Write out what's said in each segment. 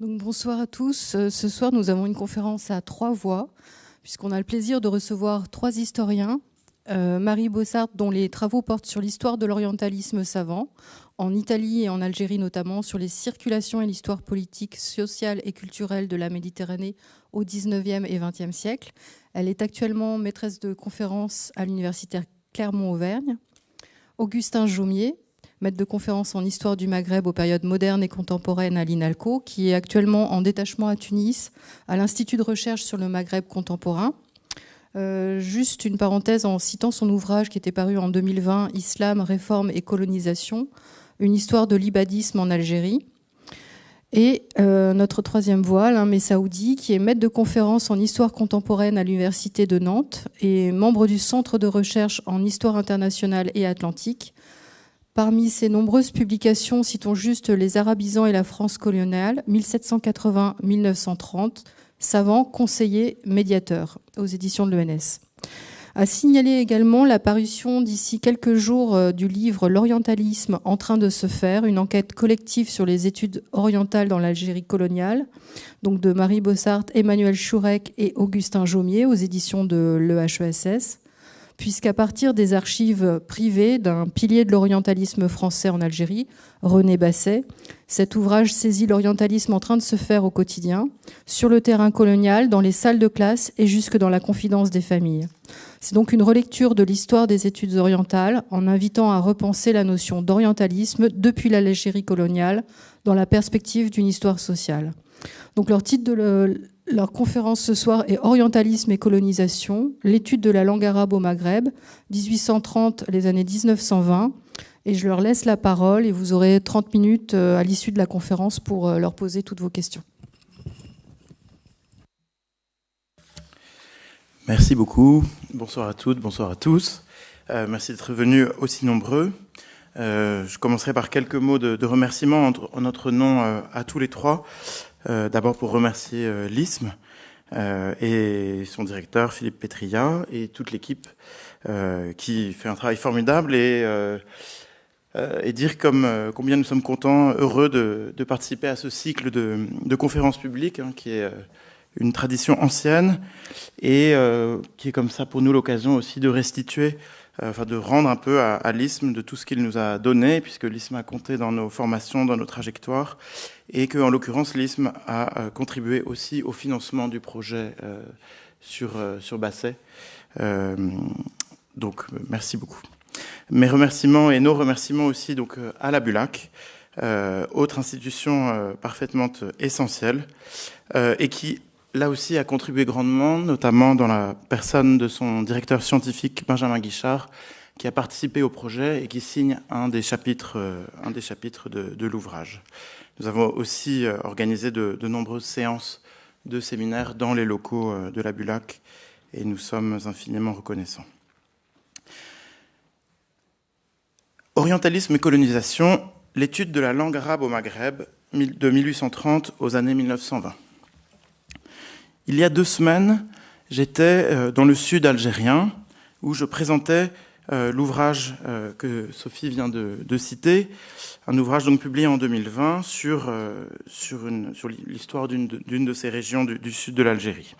Donc, bonsoir à tous. Ce soir, nous avons une conférence à 3 voix, puisqu'on a le plaisir de recevoir 3 historiens. Marie Bossart, dont les travaux portent sur l'histoire de l'orientalisme savant, en Italie et en Algérie notamment, sur les circulations et l'histoire politique, sociale et culturelle de la Méditerranée au XIXe et XXe siècle. Elle est actuellement maîtresse de conférence à l'université Clermont-Auvergne. Augustin Jaumier, maître de conférence en histoire du Maghreb aux périodes modernes et contemporaines à l'INALCO, qui est actuellement en détachement à Tunis, à l'Institut de recherche sur le Maghreb contemporain. Juste une parenthèse en citant son ouvrage qui était paru en 2020, Islam, réforme et colonisation, une histoire de l'ibadisme en Algérie. Et notre troisième voix, Alain Messaoudi, qui est maître de conférence en histoire contemporaine à l'Université de Nantes et membre du Centre de recherche en histoire internationale et atlantique. Parmi ses nombreuses publications, citons juste Les Arabisans et la France coloniale, 1780-1930, savant, conseiller, médiateur, aux éditions de l'ENS. À signaler également la parution d'ici quelques jours du livre L'orientalisme en train de se faire, une enquête collective sur les études orientales dans l'Algérie coloniale, donc de Marie Bossart, Emmanuel Chourec et Augustin Jaumier, aux éditions de l'EHESS. Puisqu'à partir des archives privées d'un pilier de l'orientalisme français en Algérie, René Basset, cet ouvrage saisit l'orientalisme en train de se faire au quotidien, sur le terrain colonial, dans les salles de classe et jusque dans la confidence des familles. C'est donc une relecture de l'histoire des études orientales en invitant à repenser la notion d'orientalisme depuis l'Algérie coloniale dans la perspective d'une histoire sociale. Donc leur titre de leur conférence ce soir est Orientalisme et colonisation, l'étude de la langue arabe au Maghreb, 1830, les années 1920. Et je leur laisse la parole et vous aurez 30 minutes à l'issue de la conférence pour leur poser toutes vos questions. Merci beaucoup. Bonsoir à toutes, bonsoir à tous. Merci d'être venus aussi nombreux. Je commencerai par quelques mots de remerciement en notre nom à tous les trois. D'abord pour remercier l'ISM et son directeur Philippe Petria et toute l'équipe qui fait un travail formidable et dire combien nous sommes contents, heureux de participer à ce cycle de conférences publiques qui est une tradition ancienne et qui est comme ça pour nous l'occasion aussi de restituer, de rendre un peu à l'ISM de tout ce qu'il nous a donné, puisque l'ISM a compté dans nos formations, dans nos trajectoires, et que, en l'occurrence, l'ISM a contribué aussi au financement du projet sur Basset. Donc, merci beaucoup. Mes remerciements et nos remerciements aussi donc à la Bulac, autre institution parfaitement essentielle, et qui là aussi a contribué grandement, notamment dans la personne de son directeur scientifique Benjamin Guichard, qui a participé au projet et qui signe un des chapitres de l'ouvrage. Nous avons aussi organisé de nombreuses séances de séminaires dans les locaux de la Bulac et nous sommes infiniment reconnaissants. Orientalisme et colonisation, l'étude de la langue arabe au Maghreb de 1830 aux années 1920. Il y a 2 semaines, j'étais dans le sud algérien où je présentais l'ouvrage que Sophie vient de citer, un ouvrage donc publié en 2020 sur l'histoire d'une de ces régions du sud de l'Algérie.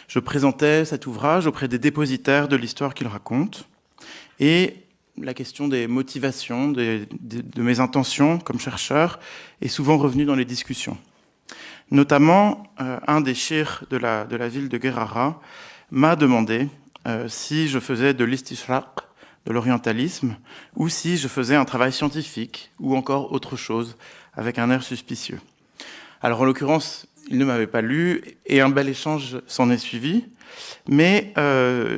Je présentais cet ouvrage auprès des dépositaires de l'histoire qu'il raconte et la question des motivations, de mes intentions comme chercheur est souvent revenue dans les discussions. Notamment, un des cheikhs de la ville de Guérara m'a demandé si je faisais de l'istishraq, de l'orientalisme, ou si je faisais un travail scientifique, ou encore autre chose, avec un air suspicieux. Alors, en l'occurrence, il ne m'avait pas lu, et un bel échange s'en est suivi, mais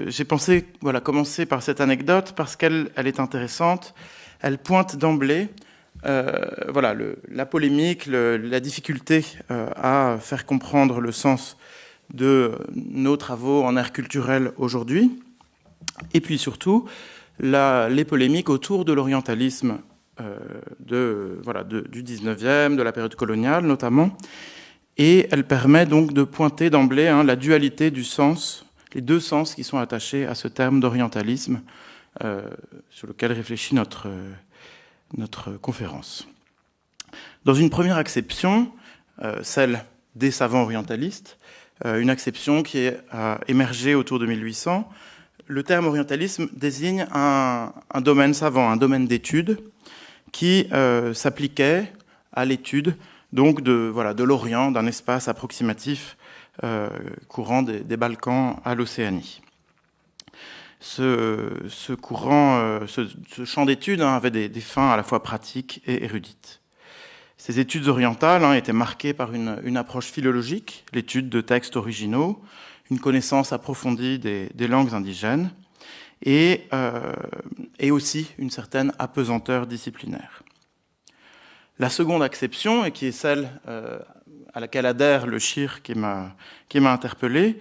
j'ai pensé commencer par cette anecdote, parce qu'elle est intéressante. Elle pointe d'emblée la polémique, la difficulté à faire comprendre le sens de nos travaux en art culturel aujourd'hui, et puis surtout les polémiques autour de l'orientalisme du 19e, de la période coloniale notamment, et elle permet donc de pointer d'emblée la dualité du sens, les 2 sens qui sont attachés à ce terme d'orientalisme sur lequel réfléchit notre conférence. Dans une première acception, celle des savants orientalistes, une acception qui a émergé autour de 1800. Le terme orientalisme désigne un domaine savant, un domaine d'étude qui s'appliquait à l'étude donc de l'Orient, d'un espace approximatif courant des Balkans à l'Océanie. Ce courant, ce champ d'études avait des fins à la fois pratiques et érudites. Ces études orientales étaient marquées par une approche philologique, l'étude de textes originaux, une connaissance approfondie des langues indigènes et aussi une certaine apesanteur disciplinaire. La seconde acception, et qui est celle à laquelle adhère le Shir qui m'a interpellé,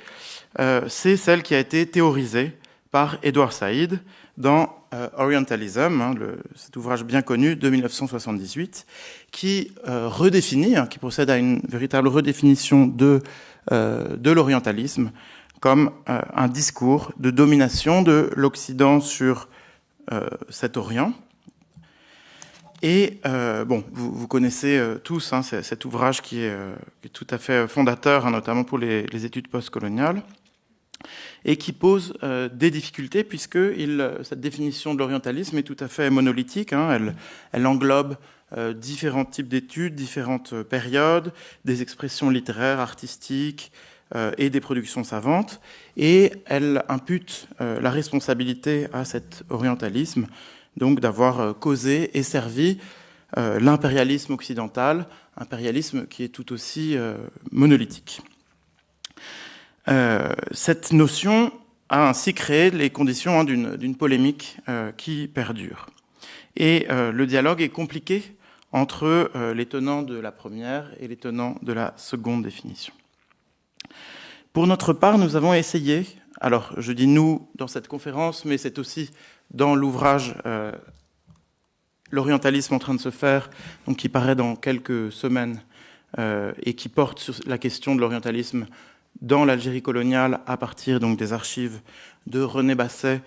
c'est celle qui a été théorisée par Edward Said dans Orientalism, cet ouvrage bien connu de 1978, qui redéfinit, qui procède à une véritable redéfinition de l'orientalisme comme un discours de domination de l'Occident sur cet Orient. Et vous connaissez tous cet ouvrage qui est tout à fait fondateur, notamment pour les études postcoloniales, et qui pose des difficultés puisque cette définition de l'orientalisme est tout à fait monolithique. Elle englobe différents types d'études, différentes périodes, des expressions littéraires, artistiques et des productions savantes, et elle impute la responsabilité à cet orientalisme, donc d'avoir causé et servi l'impérialisme occidental, impérialisme qui est tout aussi monolithique. Cette notion a ainsi créé les conditions d'une polémique qui perdure. Et le dialogue est compliqué entre les tenants de la première et les tenants de la seconde définition. Pour notre part, nous avons essayé, alors je dis nous dans cette conférence, mais c'est aussi dans l'ouvrage L'orientalisme en train de se faire, donc qui paraît dans quelques semaines et qui porte sur la question de l'orientalisme dans l'Algérie coloniale à partir donc des archives de René Basset,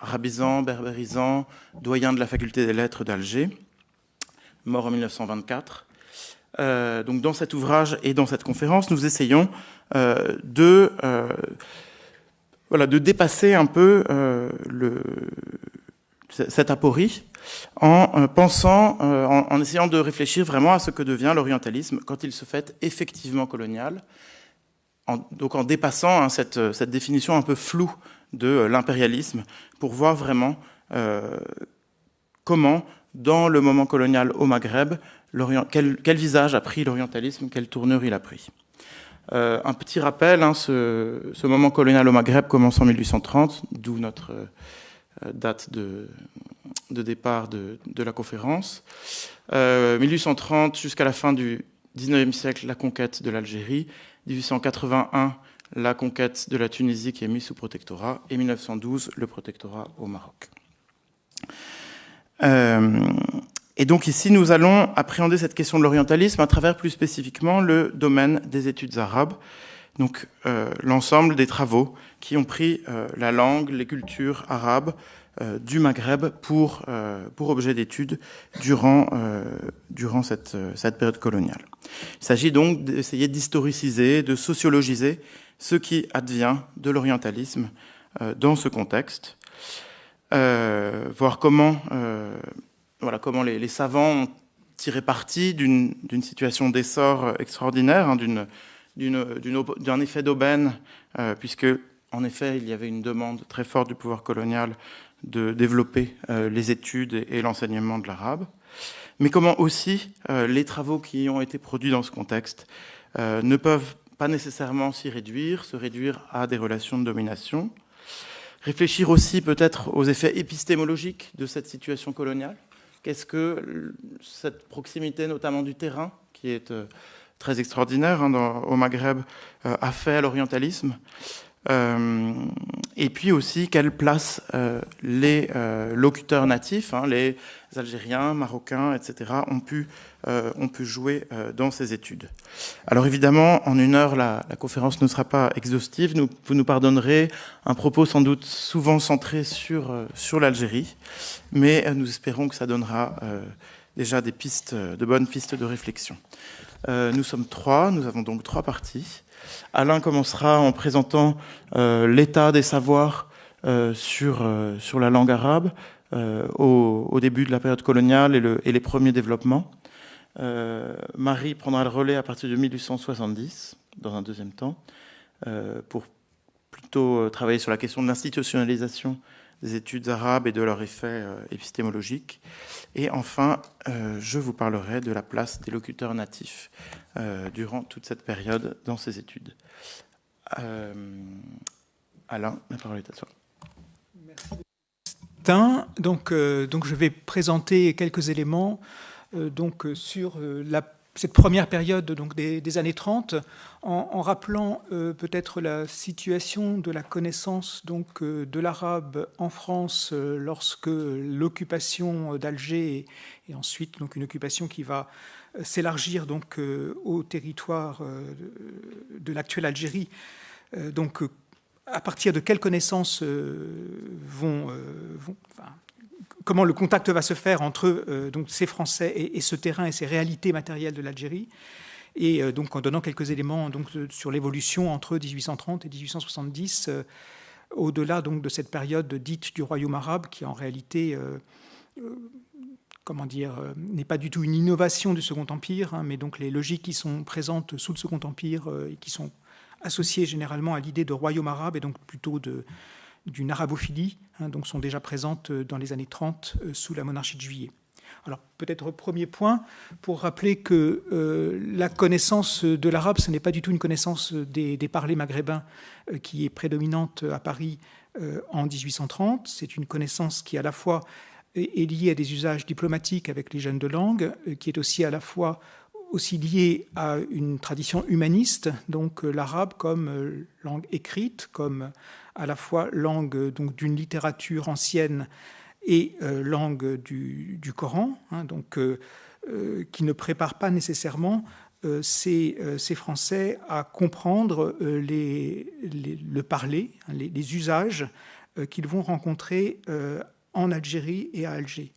arabisant, berbérisant, doyen de la faculté des lettres d'Alger, mort en 1924. Donc dans cet ouvrage et dans cette conférence, nous essayons de dépasser un peu cette aporie en pensant, en essayant de réfléchir vraiment à ce que devient l'orientalisme quand il se fait effectivement colonial, donc en dépassant cette définition un peu floue de l'impérialisme pour voir vraiment comment, dans le moment colonial au Maghreb, quel visage a pris l'orientalisme, quelle tournure il a pris. Un petit rappel, ce moment colonial au Maghreb commence en 1830, d'où notre date de départ de la conférence. 1830 jusqu'à la fin du 19e siècle, la conquête de l'Algérie. 1881, la conquête de la Tunisie qui est mise sous protectorat. Et 1912, le protectorat au Maroc. Et donc ici, nous allons appréhender cette question de l'orientalisme à travers plus spécifiquement le domaine des études arabes, donc l'ensemble des travaux qui ont pris la langue, les cultures arabes du Maghreb pour objet d'étude durant cette période coloniale. Il s'agit donc d'essayer d'historiciser, de sociologiser ce qui advient de l'orientalisme dans ce contexte, voir comment les savants ont tiré parti d'une situation d'essor extraordinaire, d'un effet d'aubaine, puisque, en effet, il y avait une demande très forte du pouvoir colonial de développer les études et l'enseignement de l'arabe, mais comment aussi les travaux qui ont été produits dans ce contexte ne peuvent pas nécessairement se réduire à des relations de domination. Réfléchir aussi peut-être aux effets épistémologiques de cette situation coloniale. Qu'est-ce que cette proximité, notamment du terrain, qui est très extraordinaire au Maghreb, a fait à l'orientalisme, et puis aussi quelle place les locuteurs natifs, les Algériens, Marocains, etc., ont pu jouer dans ces études. Alors évidemment, en 1 heure, la conférence ne sera pas exhaustive. Vous nous pardonnerez un propos sans doute souvent centré sur l'Algérie, mais nous espérons que ça donnera déjà de bonnes pistes de réflexion. Nous sommes trois, nous avons donc trois parties. Alain commencera en présentant l'état des savoirs sur la langue arabe au début de la période coloniale et les premiers développements. Marie prendra le relais à partir de 1870, dans un deuxième temps, pour plutôt travailler sur la question de l'institutionnalisation des études arabes et de leur effet épistémologique. Et enfin, je vous parlerai de la place des locuteurs natifs durant toute cette période dans ces études. Alain, la parole est à toi. Merci. Donc, je vais présenter quelques éléments sur cette première période donc des années 30, en rappelant peut-être la situation de la connaissance donc, de l'arabe en France lorsque l'occupation d'Alger et ensuite donc, une occupation qui va s'élargir donc, au territoire de l'actuelle Algérie. À partir de quelles connaissances comment le contact va se faire entre donc ces Français et ce terrain et ces réalités matérielles de l'Algérie, et donc en donnant quelques éléments donc, sur l'évolution entre 1830 et 1870, au-delà donc, de cette période dite du royaume arabe, qui en réalité n'est pas du tout une innovation du Second Empire, mais donc les logiques qui sont présentes sous le Second Empire et qui sont associées généralement à l'idée de royaume arabe et donc plutôt d'une arabophilie, donc sont déjà présentes dans les années 30 sous la monarchie de Juillet. Alors peut-être premier point, pour rappeler que la connaissance de l'arabe, ce n'est pas du tout une connaissance des parlers maghrébins qui est prédominante à Paris en 1830. C'est une connaissance qui à la fois est liée à des usages diplomatiques avec les jeunes de langue, qui est aussi à la fois aussi liée à une tradition humaniste, donc l'arabe comme langue écrite, comme à la fois langue donc, d'une littérature ancienne et langue du Coran, qui ne prépare pas nécessairement ces Français à comprendre le parler, les usages qu'ils vont rencontrer en Algérie et à Alger.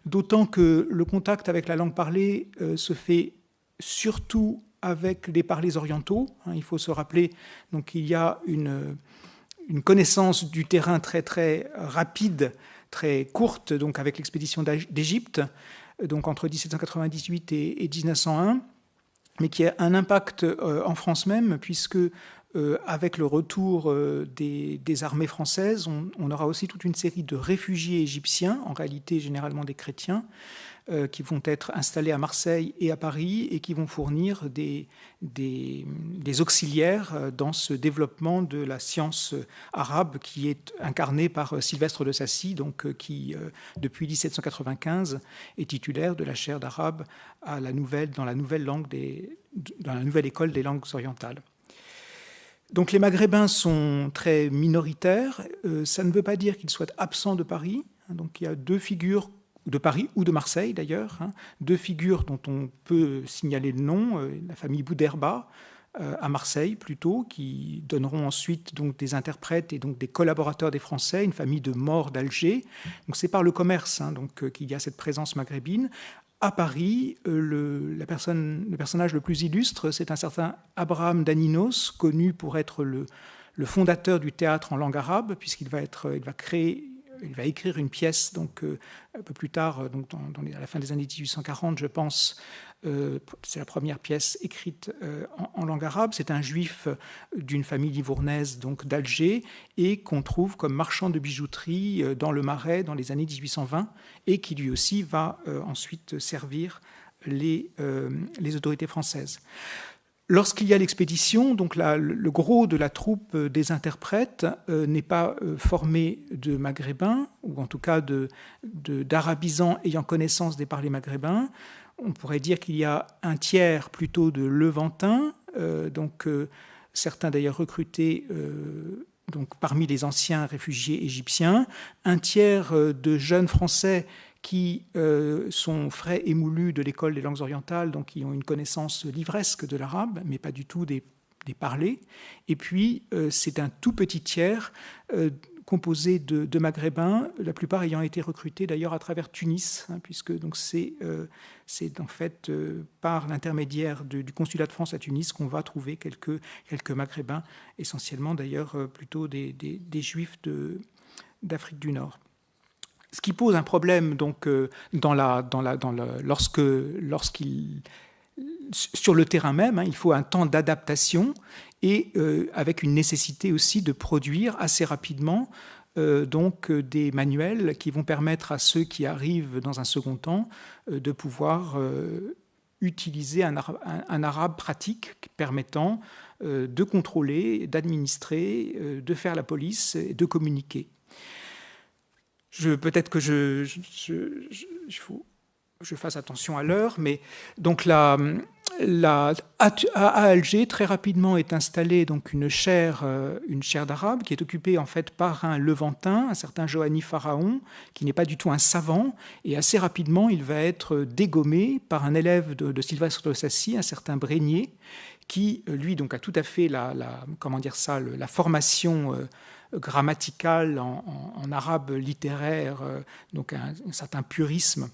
D'autant que le contact avec la langue parlée se fait surtout avec les parlers orientaux. Il faut se rappeler qu'il y a une connaissance du terrain très très rapide, très courte, donc avec l'expédition d'Égypte, donc entre 1798 et 1901, mais qui a un impact en France même, puisque avec le retour des armées françaises, on aura aussi toute une série de réfugiés égyptiens, en réalité généralement des chrétiens, qui vont être installés à Marseille et à Paris et qui vont fournir des auxiliaires dans ce développement de la science arabe qui est incarnée par Sylvestre de Sacy, donc, qui, depuis 1795, est titulaire de la chaire d'arabe dans la nouvelle école des langues orientales. Donc les Maghrébins sont très minoritaires. Ça ne veut pas dire qu'ils soient absents de Paris. Donc il y a deux figures de Paris ou de Marseille d'ailleurs, deux figures dont on peut signaler le nom, la famille Boudherba à Marseille plutôt, qui donneront ensuite donc des interprètes et donc des collaborateurs des Français, une famille de Maures d'Alger. Donc c'est par le commerce qu'il y a cette présence maghrébine. À Paris, le personnage le plus illustre, c'est un certain Abraham Daninos, connu pour être le fondateur du théâtre en langue arabe, puisqu'il va écrire une pièce donc, un peu plus tard, donc à la fin des années 1840, je pense. C'est la première pièce écrite en langue arabe. C'est un juif d'une famille livournaise, donc d'Alger, et qu'on trouve comme marchand de bijouterie dans le Marais dans les années 1820, et qui lui aussi va ensuite servir les autorités françaises. Lorsqu'il y a l'expédition, donc le gros de la troupe des interprètes n'est pas formé de maghrébins, ou en tout cas d'arabisants ayant connaissance des parlers maghrébins. On pourrait dire qu'il y a un tiers plutôt de levantins, certains d'ailleurs recrutés donc parmi les anciens réfugiés égyptiens, un tiers de jeunes Français qui sont frais et moulus de l'école des langues orientales, donc qui ont une connaissance livresque de l'arabe, mais pas du tout des parlers. Et puis, c'est un tout petit tiers composée de Maghrébins, la plupart ayant été recrutés d'ailleurs à travers Tunis, puisque donc c'est en fait par l'intermédiaire du consulat de France à Tunis qu'on va trouver quelques Maghrébins, essentiellement d'ailleurs plutôt des Juifs d'Afrique du Nord. Ce qui pose un problème donc sur le terrain même, il faut un temps d'adaptation et avec une nécessité aussi de produire assez rapidement donc des manuels qui vont permettre à ceux qui arrivent dans un second temps de pouvoir utiliser un arabe pratique permettant de contrôler, d'administrer, de faire la police et de communiquer. Peut-être que je fasse attention à l'heure, mais donc à Alger, très rapidement est installée donc une chaire d'arabe qui est occupée en fait par un Levantin, un certain Johanni Pharaon, qui n'est pas du tout un savant, et assez rapidement il va être dégommé par un élève de Sylvestre de Sacy, un certain Brégnier, qui lui donc a tout à fait la formation grammaticale en arabe littéraire, donc un certain purisme,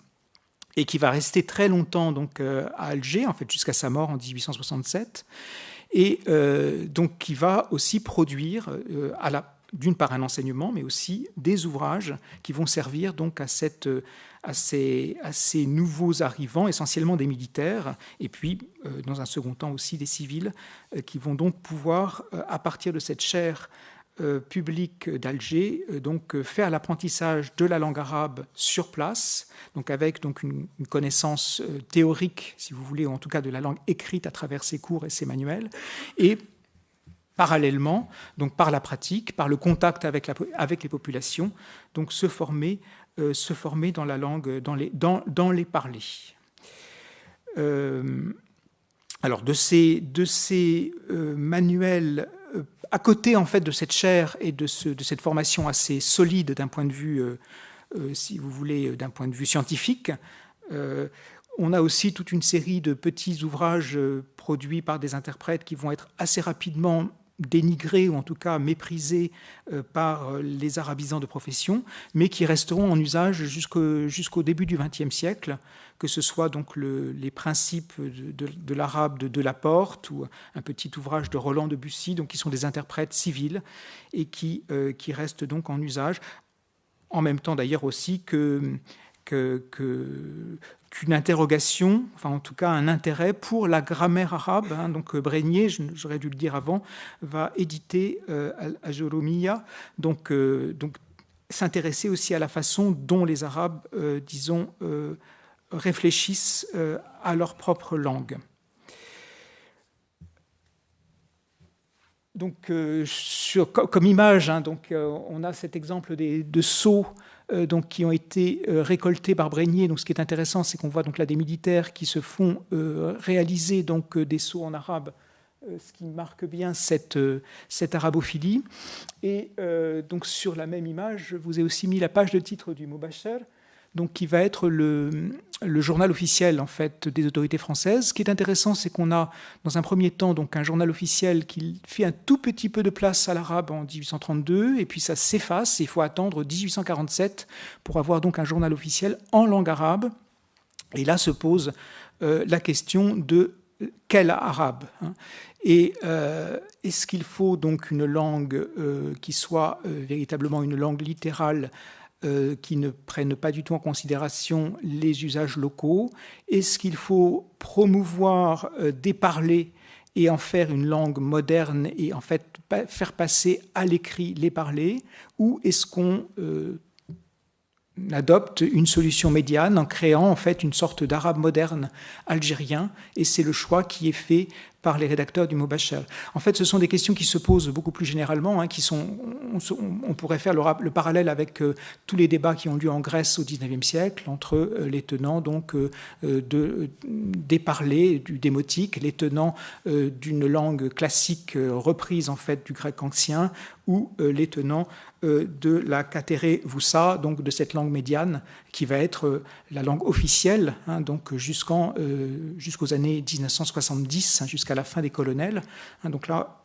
et qui va rester très longtemps donc à Alger, en fait jusqu'à sa mort en 1867, et donc qui va aussi produire d'une part un enseignement, mais aussi des ouvrages qui vont servir donc à ces nouveaux arrivants, essentiellement des militaires, et puis dans un second temps aussi des civils, qui vont donc pouvoir, à partir de cette chaire public d'Alger, donc faire l'apprentissage de la langue arabe sur place, donc avec donc une connaissance théorique, si vous voulez, ou en tout cas de la langue écrite à travers ses cours et ses manuels, et parallèlement, donc par la pratique, par le contact avec les populations, donc se former dans la langue, dans les parlers. Alors de ces manuels, à côté en fait de cette chaire et de cette formation assez solide d'un point de vue, si vous voulez, d'un point de vue scientifique, on a aussi toute une série de petits ouvrages produits par des interprètes qui vont être assez rapidement dénigrés ou en tout cas méprisés par les arabisants de profession, mais qui resteront en usage jusqu'au début du XXe siècle, que ce soit donc les principes de l'arabe de Laporte ou un petit ouvrage de Roland de Bussy, donc qui sont des interprètes civils et qui restent donc en usage, en même temps d'ailleurs aussi qu'une interrogation, enfin en tout cas un intérêt pour la grammaire arabe. Donc Brégnier, j'aurais dû le dire avant, va éditer Al-Ajurumiyya, donc s'intéresser aussi à la façon dont les Arabes, disons, réfléchissent à leur propre langue. Donc, comme image, donc, on a cet exemple de sceaux donc, qui ont été récoltés par Brégnier. Donc, ce qui est intéressant, c'est qu'on voit donc, là des militaires qui se font réaliser donc, des sceaux en arabe, ce qui marque bien cette arabophilie. Et donc, sur la même image, je vous ai aussi mis la page de titre du Mubasher, donc qui va être le journal officiel en fait des autorités françaises. Ce qui est intéressant, c'est qu'on a dans un premier temps donc un journal officiel qui fait un tout petit peu de place à l'arabe en 1832, et puis ça s'efface. Il faut attendre 1847 pour avoir donc un journal officiel en langue arabe. Et là se pose la question de quel arabe, Et est-ce qu'il faut donc une langue qui soit véritablement une langue littérale, qui ne prennent pas du tout en considération les usages locaux? Est-ce qu'il faut promouvoir des parlers et en faire une langue moderne et en fait faire passer à l'écrit les parlers? Ou est-ce qu'on adopte une solution médiane en créant en fait une sorte d'arabe moderne algérien? Et c'est le choix qui est fait par les rédacteurs du Mubasher. En fait, ce sont des questions qui se posent beaucoup plus généralement, on pourrait faire le parallèle avec tous les débats qui ont lieu en Grèce au XIXe siècle entre les tenants donc des parlers, du démotique, les tenants d'une langue classique reprise en fait du grec ancien, ou les tenants de la katéré voussa, donc de cette langue médiane qui va être la langue officielle, donc jusqu'aux années 1970, jusqu'à la fin des colonels. Donc là,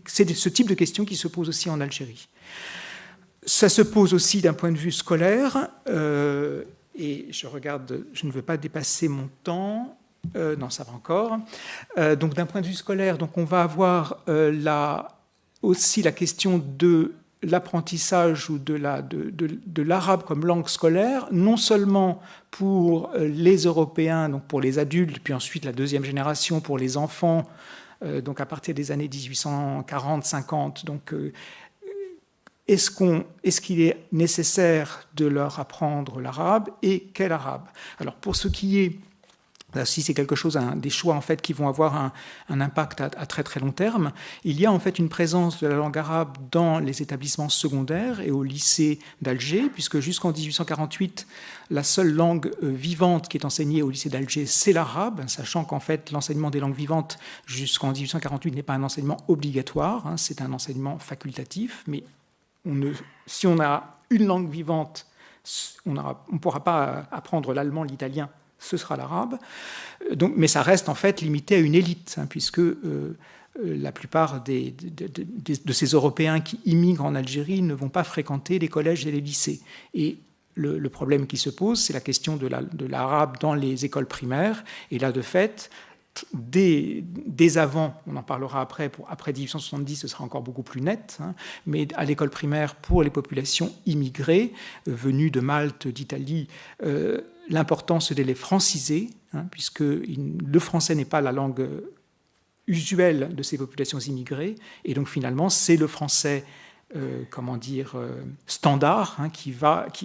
c'est ce type de questions qui se posent aussi en Algérie. Ça se pose aussi d'un point de vue scolaire, et je regarde, je ne veux pas dépasser mon temps. Non, ça va encore. Donc, d'un point de vue scolaire, donc on va avoir aussi la question de l'apprentissage ou de l'arabe comme langue scolaire, non seulement pour les Européens, donc pour les adultes, puis ensuite la deuxième génération pour les enfants, donc à partir des années 1840-50. Donc, est-ce qu'il est nécessaire de leur apprendre l'arabe et quel arabe? Alors, pour ce qui est là, si c'est quelque chose, des choix en fait qui vont avoir un impact à très très long terme, il y a en fait une présence de la langue arabe dans les établissements secondaires et au lycée d'Alger, puisque jusqu'en 1848, la seule langue vivante qui est enseignée au lycée d'Alger, c'est l'arabe, sachant qu'en fait l'enseignement des langues vivantes jusqu'en 1848 n'est pas un enseignement obligatoire, c'est un enseignement facultatif, mais si on a une langue vivante, on ne pourra pas apprendre l'allemand, l'italien, ce sera l'arabe. Mais ça reste en fait limité à une élite, puisque la plupart de ces Européens qui immigrent en Algérie ne vont pas fréquenter les collèges et les lycées. Et le problème qui se pose, c'est la question de l'arabe dans les écoles primaires. Et là, de fait, dès avant, on en parlera après, après 1870, ce sera encore beaucoup plus net, mais à l'école primaire, pour les populations immigrées, venues de Malte, d'Italie, l'importance de les franciser, puisque le français n'est pas la langue usuelle de ces populations immigrées, et donc finalement, c'est le français standard,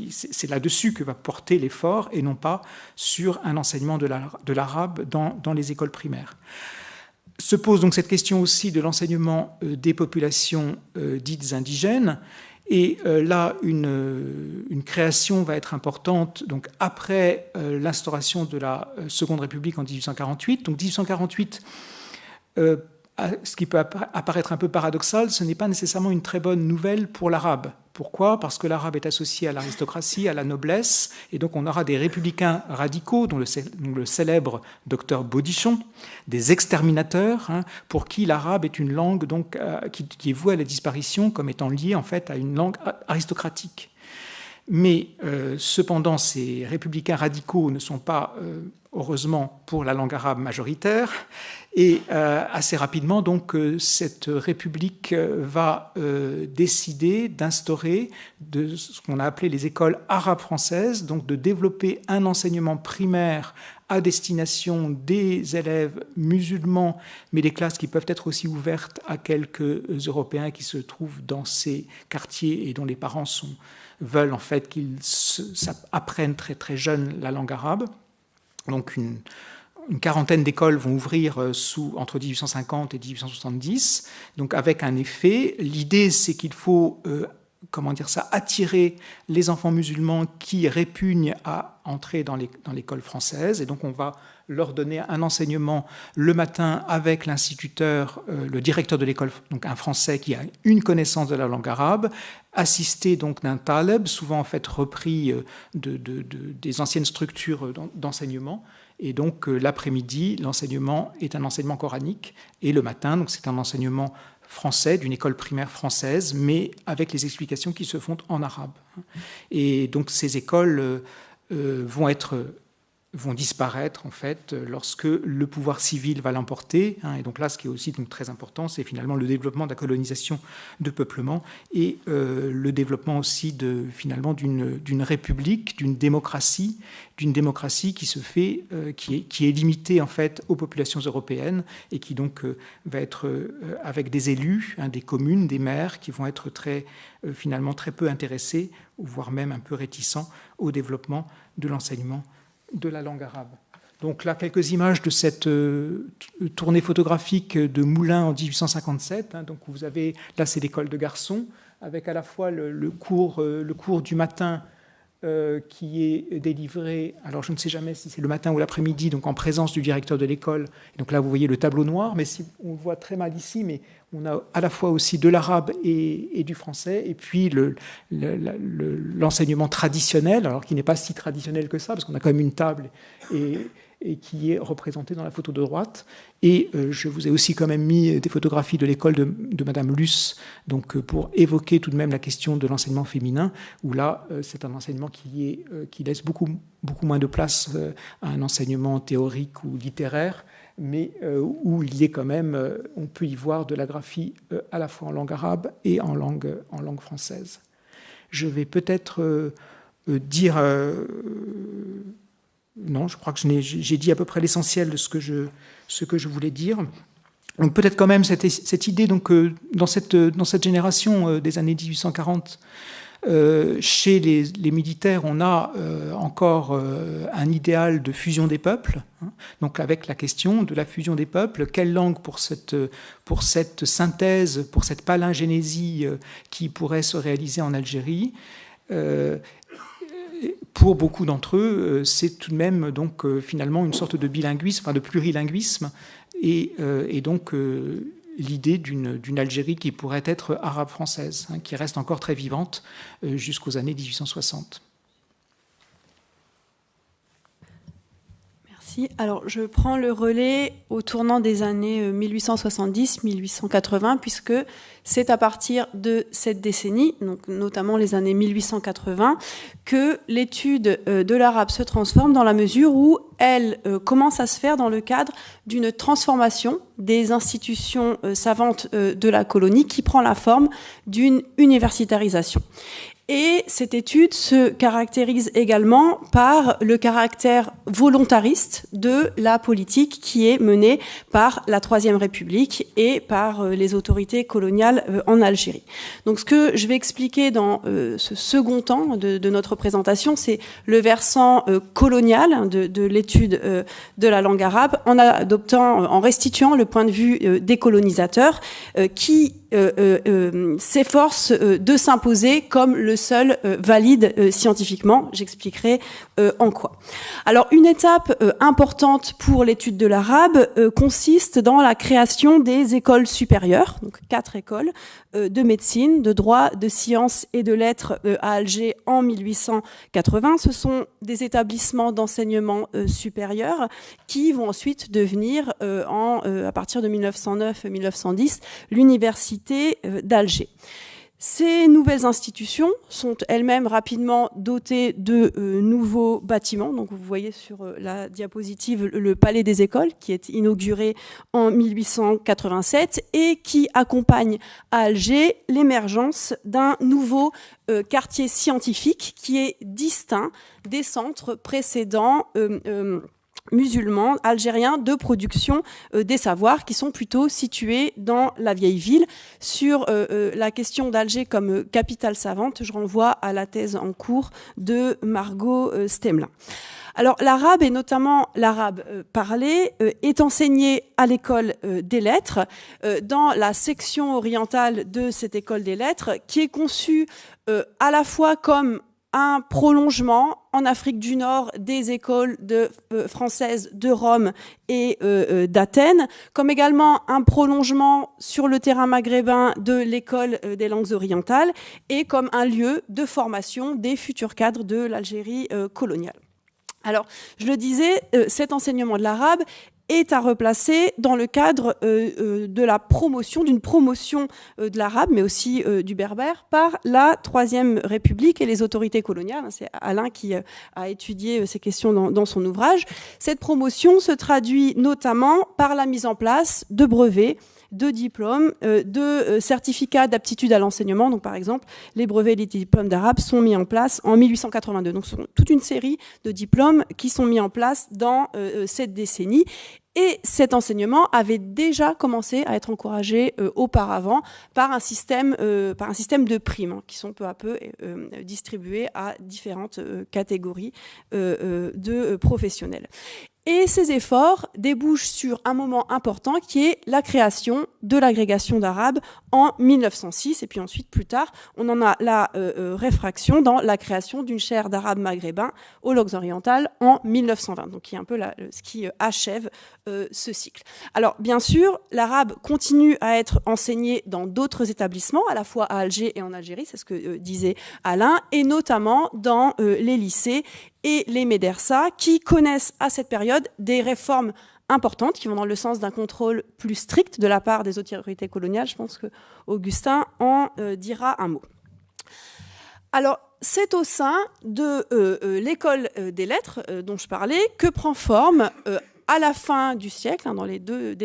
c'est là-dessus que va porter l'effort et non pas sur un enseignement de l'arabe dans les écoles primaires. Se pose donc cette question aussi de l'enseignement des populations dites indigènes. Et là, une création va être importante donc, après l'instauration de la Seconde République en 1848. Donc 1848, ce qui peut apparaître un peu paradoxal, ce n'est pas nécessairement une très bonne nouvelle pour l'arabe. Pourquoi ? Parce que l'arabe est associé à l'aristocratie, à la noblesse, et donc on aura des républicains radicaux, dont le célèbre docteur Baudichon, des exterminateurs, pour qui l'arabe est une langue donc, qui est vouée à la disparition comme étant liée en fait à une langue aristocratique. Mais cependant, ces républicains radicaux ne sont pas, heureusement, pour la langue arabe majoritaire. Et assez rapidement, donc, cette république va décider d'instaurer de ce qu'on a appelé les écoles arabes françaises, donc de développer un enseignement primaire à destination des élèves musulmans, mais des classes qui peuvent être aussi ouvertes à quelques Européens qui se trouvent dans ces quartiers et dont les parents veulent en fait qu'ils apprennent très très jeunes la langue arabe. Donc une quarantaine d'écoles vont ouvrir entre 1850 et 1870, donc avec un effet. L'idée, c'est qu'il faut attirer les enfants musulmans qui répugnent à entrer dans l'école française. Et donc on va leur donner un enseignement le matin avec l'instituteur, le directeur de l'école, donc un Français qui a une connaissance de la langue arabe, assisté donc d'un taleb, souvent en fait repris des anciennes structures d'enseignement. Et donc l'après-midi, l'enseignement est un enseignement coranique, et le matin, donc c'est un enseignement français, d'une école primaire française, mais avec les explications qui se font en arabe. Et donc ces écoles vont disparaître en fait lorsque le pouvoir civil va l'emporter. Et donc là, ce qui est aussi donc, très important, c'est finalement le développement de la colonisation de peuplement et le développement aussi finalement d'une république, d'une démocratie qui se fait, qui est limitée en fait aux populations européennes et qui donc va être avec des élus, des communes, des maires qui vont être finalement très peu intéressés, voire même un peu réticents au développement de l'enseignement de la langue arabe. Donc là, quelques images de cette tournée photographique de Moulins en 1857. Donc vous avez, là c'est l'école de garçons, avec à la fois le cours du matin qui est délivré, alors je ne sais jamais si c'est le matin ou l'après-midi, donc en présence du directeur de l'école. Donc là vous voyez le tableau noir, mais on le voit très mal ici, mais on a à la fois aussi de l'arabe et du français, et puis l'enseignement traditionnel, alors qui n'est pas si traditionnel que ça, parce qu'on a quand même une table et et qui est représenté dans la photo de droite. Et je vous ai aussi quand même mis des photographies de l'école de Madame Luce, donc pour évoquer tout de même la question de l'enseignement féminin, où là, c'est un enseignement qui laisse beaucoup moins de place à un enseignement théorique ou littéraire, mais où il y est quand même, on peut y voir de la graphie à la fois en langue arabe et en langue française. Je vais peut-être dire... non, je crois que j'ai dit à peu près l'essentiel de ce que je voulais dire. Donc peut-être quand même cette idée, donc, dans cette génération des années 1840, chez les militaires, on a encore un idéal de fusion des peuples, hein, donc avec la question de la fusion des peuples, quelle langue pour cette synthèse, pour cette palingénésie qui pourrait se réaliser en Algérie. Pour beaucoup d'entre eux, c'est tout de même donc finalement une sorte de bilinguisme, enfin de plurilinguisme, et donc l'idée d'une Algérie qui pourrait être arabe-française, hein, qui reste encore très vivante jusqu'aux années 1860. Merci. Alors, je prends le relais au tournant des années 1870-1880, puisque c'est à partir de cette décennie, donc notamment les années 1880, que l'étude de l'arabe se transforme dans la mesure où elle commence à se faire dans le cadre d'une transformation des institutions savantes de la colonie qui prend la forme d'une universitarisation. Et cette étude se caractérise également par le caractère volontariste de la politique qui est menée par la Troisième République et par les autorités coloniales en Algérie. Donc ce que je vais expliquer dans ce second temps de notre présentation, c'est le versant colonial de l'étude de la langue arabe en restituant le point de vue des colonisateurs qui s'efforce de s'imposer comme le seul valide scientifiquement. J'expliquerai en quoi. Alors, une étape importante pour l'étude de l'arabe consiste dans la création des écoles supérieures, donc 4 écoles de médecine, de droit, de sciences et de lettres à Alger en 1880. Ce sont des établissements d'enseignement supérieur qui vont ensuite devenir, à partir de 1909-1910, l'université d'Alger. Ces nouvelles institutions sont elles-mêmes rapidement dotées de nouveaux bâtiments. Donc vous voyez sur la diapositive le Palais des Écoles qui est inauguré en 1887 et qui accompagne à Alger l'émergence d'un nouveau quartier scientifique qui est distinct des centres précédents musulmans, algériens de production des savoirs qui sont plutôt situés dans la vieille ville. Sur la question d'Alger comme capitale savante, je renvoie à la thèse en cours de Margot Stemelin. Alors l'arabe, et notamment l'arabe parlé, est enseigné à l'école des lettres, dans la section orientale de cette école des lettres, qui est conçue à la fois comme un prolongement en Afrique du Nord des écoles françaises de Rome et d'Athènes, comme également un prolongement sur le terrain maghrébin de l'école des langues orientales et comme un lieu de formation des futurs cadres de l'Algérie coloniale. Alors, je le disais, cet enseignement de l'arabe est à replacer dans le cadre de la promotion, d'une promotion de l'arabe, mais aussi du berbère, par la Troisième République et les autorités coloniales. C'est Alain qui a étudié ces questions dans son ouvrage. Cette promotion se traduit notamment par la mise en place de brevets, de diplômes, de certificats d'aptitude à l'enseignement. Donc, par exemple, les brevets et les diplômes d'arabe sont mis en place en 1882. Donc, ce sont toute une série de diplômes qui sont mis en place dans cette décennie. Et cet enseignement avait déjà commencé à être encouragé auparavant par un système de primes qui sont peu à peu distribuées à différentes catégories de professionnels. Et ces efforts débouchent sur un moment important qui est la création de l'agrégation d'arabe en 1906. Et puis ensuite, plus tard, on en a la réfraction dans la création d'une chaire d'arabe maghrébin aux langues orientales en 1920. Donc, qui est un peu ce qui achève ce cycle. Alors, bien sûr, l'arabe continue à être enseigné dans d'autres établissements, à la fois à Alger et en Algérie, c'est ce que disait Alain, et notamment dans les lycées et les médersas, qui connaissent à cette période des réformes importantes qui vont dans le sens d'un contrôle plus strict de la part des autorités coloniales. Je pense que Augustin en dira un mot. Alors, c'est au sein de l'école des lettres dont je parlais que prend forme à la fin du siècle, dans les deux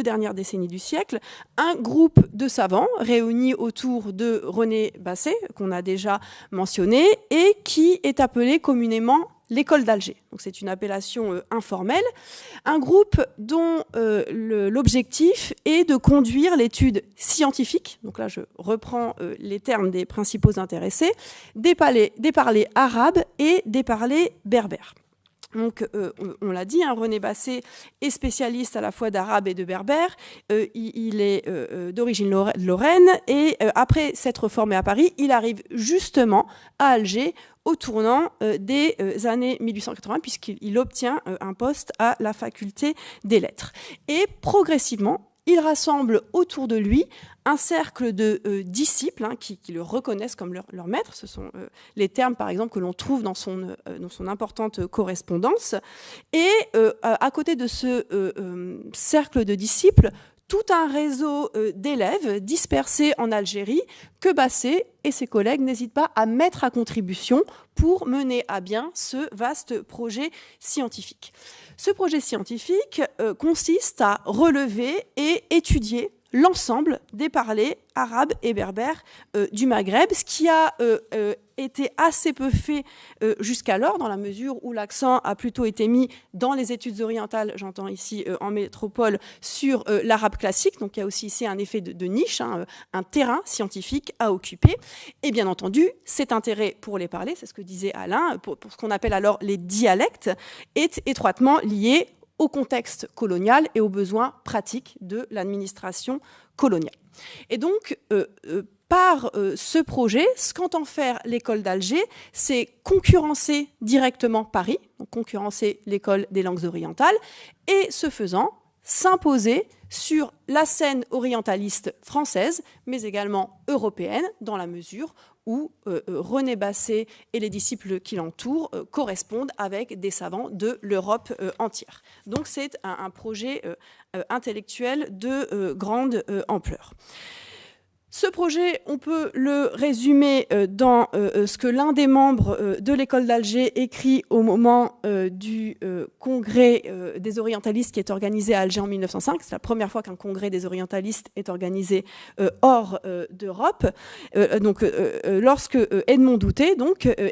dernières décennies du siècle, un groupe de savants réunis autour de René Basset, qu'on a déjà mentionné, et qui est appelé communément l'école d'Alger. Donc c'est une appellation informelle. Un groupe dont l'objectif est de conduire l'étude scientifique, donc là je reprends les termes des principaux intéressés, des parlers arabes et des parlers berbères. Donc, on l'a dit, René Basset est spécialiste à la fois d'arabe et de berbère. Il est d'origine lorraine et après s'être formé à Paris, il arrive justement à Alger au tournant des années 1880 puisqu'il obtient un poste à la faculté des lettres. Et progressivement, il rassemble autour de lui un cercle de disciples qui le reconnaissent comme leur maître. Ce sont les termes, par exemple, que l'on trouve dans son importante correspondance. Et à côté de ce cercle de disciples, tout un réseau d'élèves dispersés en Algérie que Basset et ses collègues n'hésitent pas à mettre à contribution pour mener à bien ce vaste projet scientifique. Ce projet scientifique consiste à relever et étudier l'ensemble des parlers arabes et berbères du Maghreb, ce qui a été assez peu fait jusqu'alors, dans la mesure où l'accent a plutôt été mis dans les études orientales, j'entends ici en métropole, sur l'arabe classique. Donc il y a aussi ici un effet de niche, un terrain scientifique à occuper. Et bien entendu, cet intérêt pour les parlers, c'est ce que disait Alain, pour ce qu'on appelle alors les dialectes, est étroitement lié au contexte colonial et aux besoins pratiques de l'administration coloniale. Et donc, par ce projet, ce qu'entend faire l'école d'Alger, c'est concurrencer directement Paris, donc concurrencer l'école des langues orientales, et ce faisant, s'imposer sur la scène orientaliste française, mais également européenne, dans la mesure où René Basset et les disciples qui l'entourent correspondent avec des savants de l'Europe entière. Donc c'est un projet intellectuel de grande ampleur. Ce projet, on peut le résumer dans ce que l'un des membres de l'école d'Alger écrit au moment du congrès des orientalistes qui est organisé à Alger en 1905. C'est la première fois qu'un congrès des orientalistes est organisé hors d'Europe. Lorsque Edmond Doutet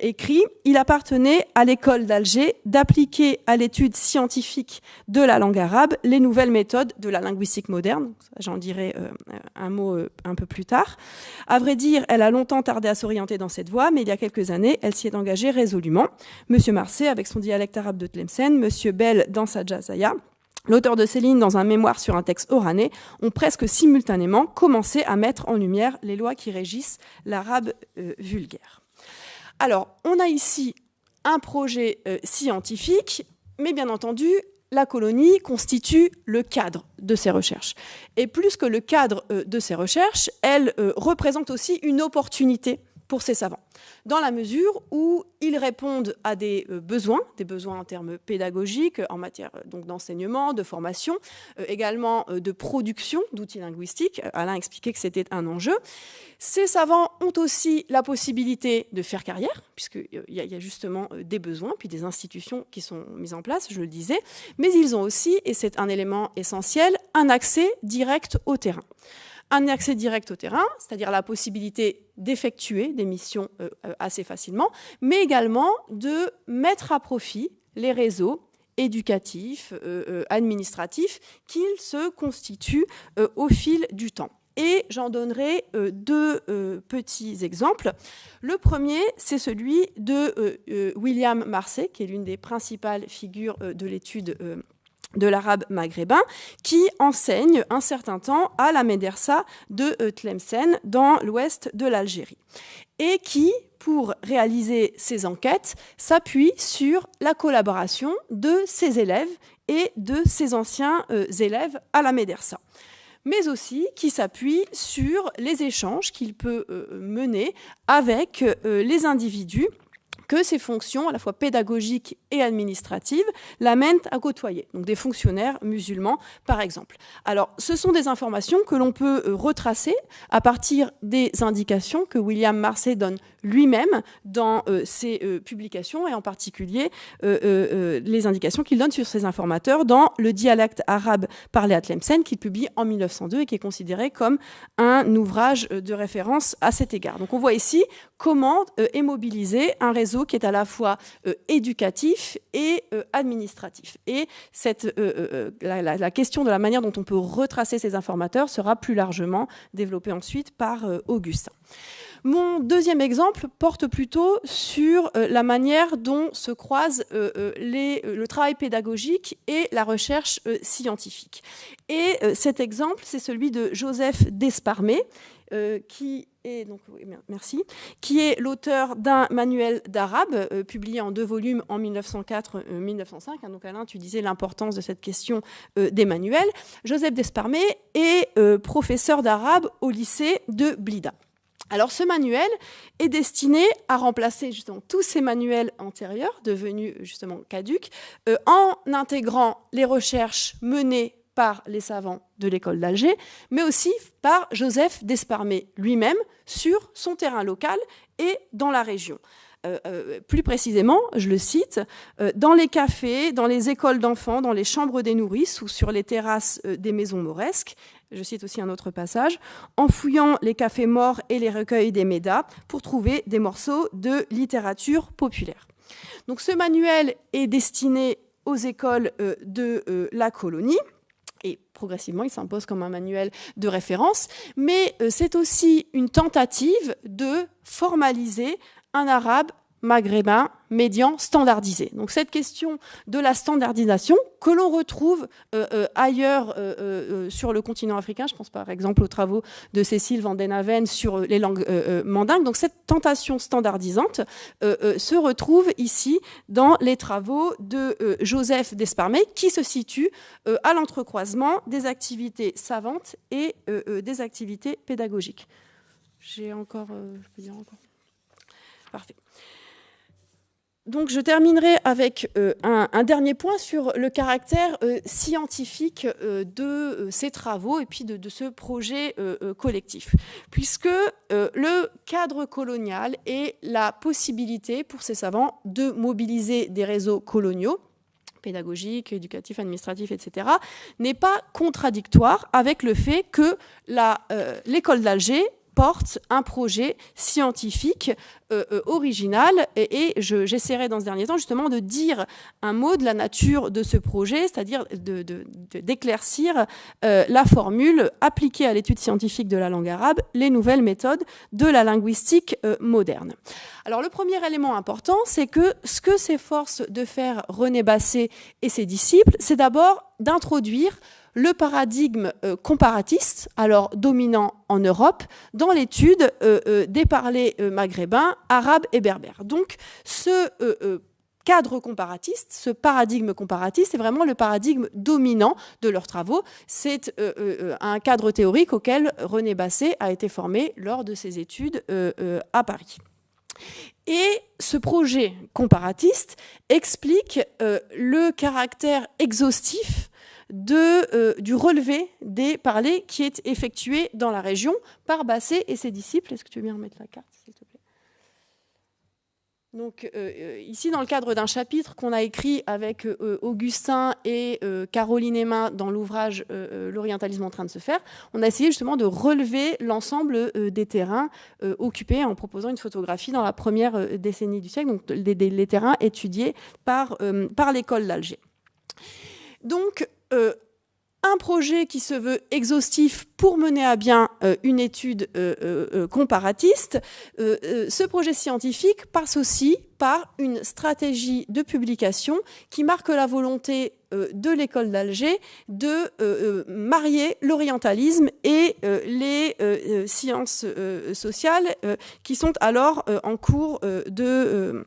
écrit « Il appartenait à l'école d'Alger d'appliquer à l'étude scientifique de la langue arabe les nouvelles méthodes de la linguistique moderne ». J'en dirai un mot un peu plus tard. À vrai dire, elle a longtemps tardé à s'orienter dans cette voie, mais il y a quelques années, elle s'y est engagée résolument. Monsieur Marcet, avec son dialecte arabe de Tlemcen, Monsieur Bell dans sa Jazaya, l'auteur de Céline, dans un mémoire sur un texte oranais, ont presque simultanément commencé à mettre en lumière les lois qui régissent l'arabe vulgaire. Alors, on a ici un projet scientifique, mais bien entendu, la colonie constitue le cadre de ces recherches. Et plus que le cadre de ces recherches, elle représente aussi une opportunité pour ces savants, dans la mesure où ils répondent à des besoins en termes pédagogiques, en matière donc d'enseignement, de formation, également de production d'outils linguistiques. Alain expliquait que c'était un enjeu. Ces savants ont aussi la possibilité de faire carrière, puisqu'il y a justement des besoins, puis des institutions qui sont mises en place, je le disais, mais ils ont aussi, et c'est un élément essentiel, un accès direct au terrain. Un accès direct au terrain, c'est-à-dire la possibilité d'effectuer des missions assez facilement, mais également de mettre à profit les réseaux éducatifs, administratifs, qu'ils se constituent au fil du temps. Et j'en donnerai deux petits exemples. Le premier, c'est celui de William Marcet, qui est l'une des principales figures de l'étude de l'arabe maghrébin, qui enseigne un certain temps à la médersa de Tlemcen, dans l'ouest de l'Algérie, et qui, pour réaliser ses enquêtes, s'appuie sur la collaboration de ses élèves et de ses anciens élèves à la médersa, mais aussi qui s'appuie sur les échanges qu'il peut mener avec les individus que ces fonctions, à la fois pédagogiques et administratives, l'amènent à côtoyer, donc des fonctionnaires musulmans, par exemple. Alors, ce sont des informations que l'on peut retracer à partir des indications que William Marsay donne lui-même dans ses publications, et en particulier les indications qu'il donne sur ses informateurs dans le dialecte arabe parlé à Tlemcen, qu'il publie en 1902 et qui est considéré comme un ouvrage de référence à cet égard. Donc on voit ici comment est mobilisé un réseau qui est à la fois éducatif et administratif. Et la question de la manière dont on peut retracer ces informateurs sera plus largement développée ensuite par Augustin. Mon deuxième exemple porte plutôt sur la manière dont se croisent le travail pédagogique et la recherche scientifique. Et cet exemple, c'est celui de Joseph Desparmé, qui est l'auteur d'un manuel d'arabe publié en 2 volumes en 1904-1905. Donc Alain, tu disais l'importance de cette question des manuels. Joseph Desparmé est professeur d'arabe au lycée de Blida. Alors ce manuel est destiné à remplacer justement tous ces manuels antérieurs, devenus justement caducs, en intégrant les recherches menées par les savants de l'école d'Alger, mais aussi par Joseph Desparmé lui-même sur son terrain local et dans la région. Plus précisément, je le cite, dans les cafés, dans les écoles d'enfants, dans les chambres des nourrices ou sur les terrasses des maisons mauresques. Je cite aussi un autre passage, en fouillant les cafés morts et les recueils des médas pour trouver des morceaux de littérature populaire. Donc ce manuel est destiné aux écoles de la colonie. Et progressivement, il s'impose comme un manuel de référence, mais c'est aussi une tentative de formaliser un arabe maghrébin médian standardisé. Donc cette question de la standardisation que l'on retrouve ailleurs sur le continent africain, je pense par exemple aux travaux de Cécile Van den Haven sur les langues mandingues, donc cette tentation standardisante se retrouve ici dans les travaux de Joseph Desparmé, qui se situe à l'entrecroisement des activités savantes et des activités pédagogiques. Je peux dire encore. Parfait. Donc je terminerai avec un dernier point sur le caractère scientifique de ces travaux et puis de ce projet collectif, puisque le cadre colonial et la possibilité pour ces savants de mobiliser des réseaux coloniaux, pédagogiques, éducatifs, administratifs, etc., n'est pas contradictoire avec le fait que l'école d'Alger porte un projet scientifique original et j'essaierai dans ce dernier temps justement de dire un mot de la nature de ce projet, c'est-à-dire d'éclaircir la formule appliquée à l'étude scientifique de la langue arabe, les nouvelles méthodes de la linguistique moderne. Alors le premier élément important, c'est que ce que s'efforce de faire René Basset et ses disciples, c'est d'abord d'introduire le paradigme comparatiste, alors dominant en Europe, dans l'étude des parlers maghrébins, arabes et berbères. Donc ce cadre comparatiste, ce paradigme comparatiste, c'est vraiment le paradigme dominant de leurs travaux. C'est un cadre théorique auquel René Basset a été formé lors de ses études à Paris. Et ce projet comparatiste explique le caractère exhaustif du relevé des parlers qui est effectué dans la région par Basset et ses disciples. Est-ce que tu veux bien remettre la carte, s'il te plaît ? Donc, ici, dans le cadre d'un chapitre qu'on a écrit avec Augustin et Caroline Hémin dans l'ouvrage L'orientalisme en train de se faire, on a essayé justement de relever l'ensemble des terrains occupés en proposant une photographie dans la première décennie du siècle, donc les terrains étudiés par l'école d'Alger. Donc, un projet qui se veut exhaustif pour mener à bien une étude comparatiste. Ce projet scientifique passe aussi par une stratégie de publication qui marque la volonté de l'école d'Alger de marier l'orientalisme et les sciences sociales qui sont alors en cours de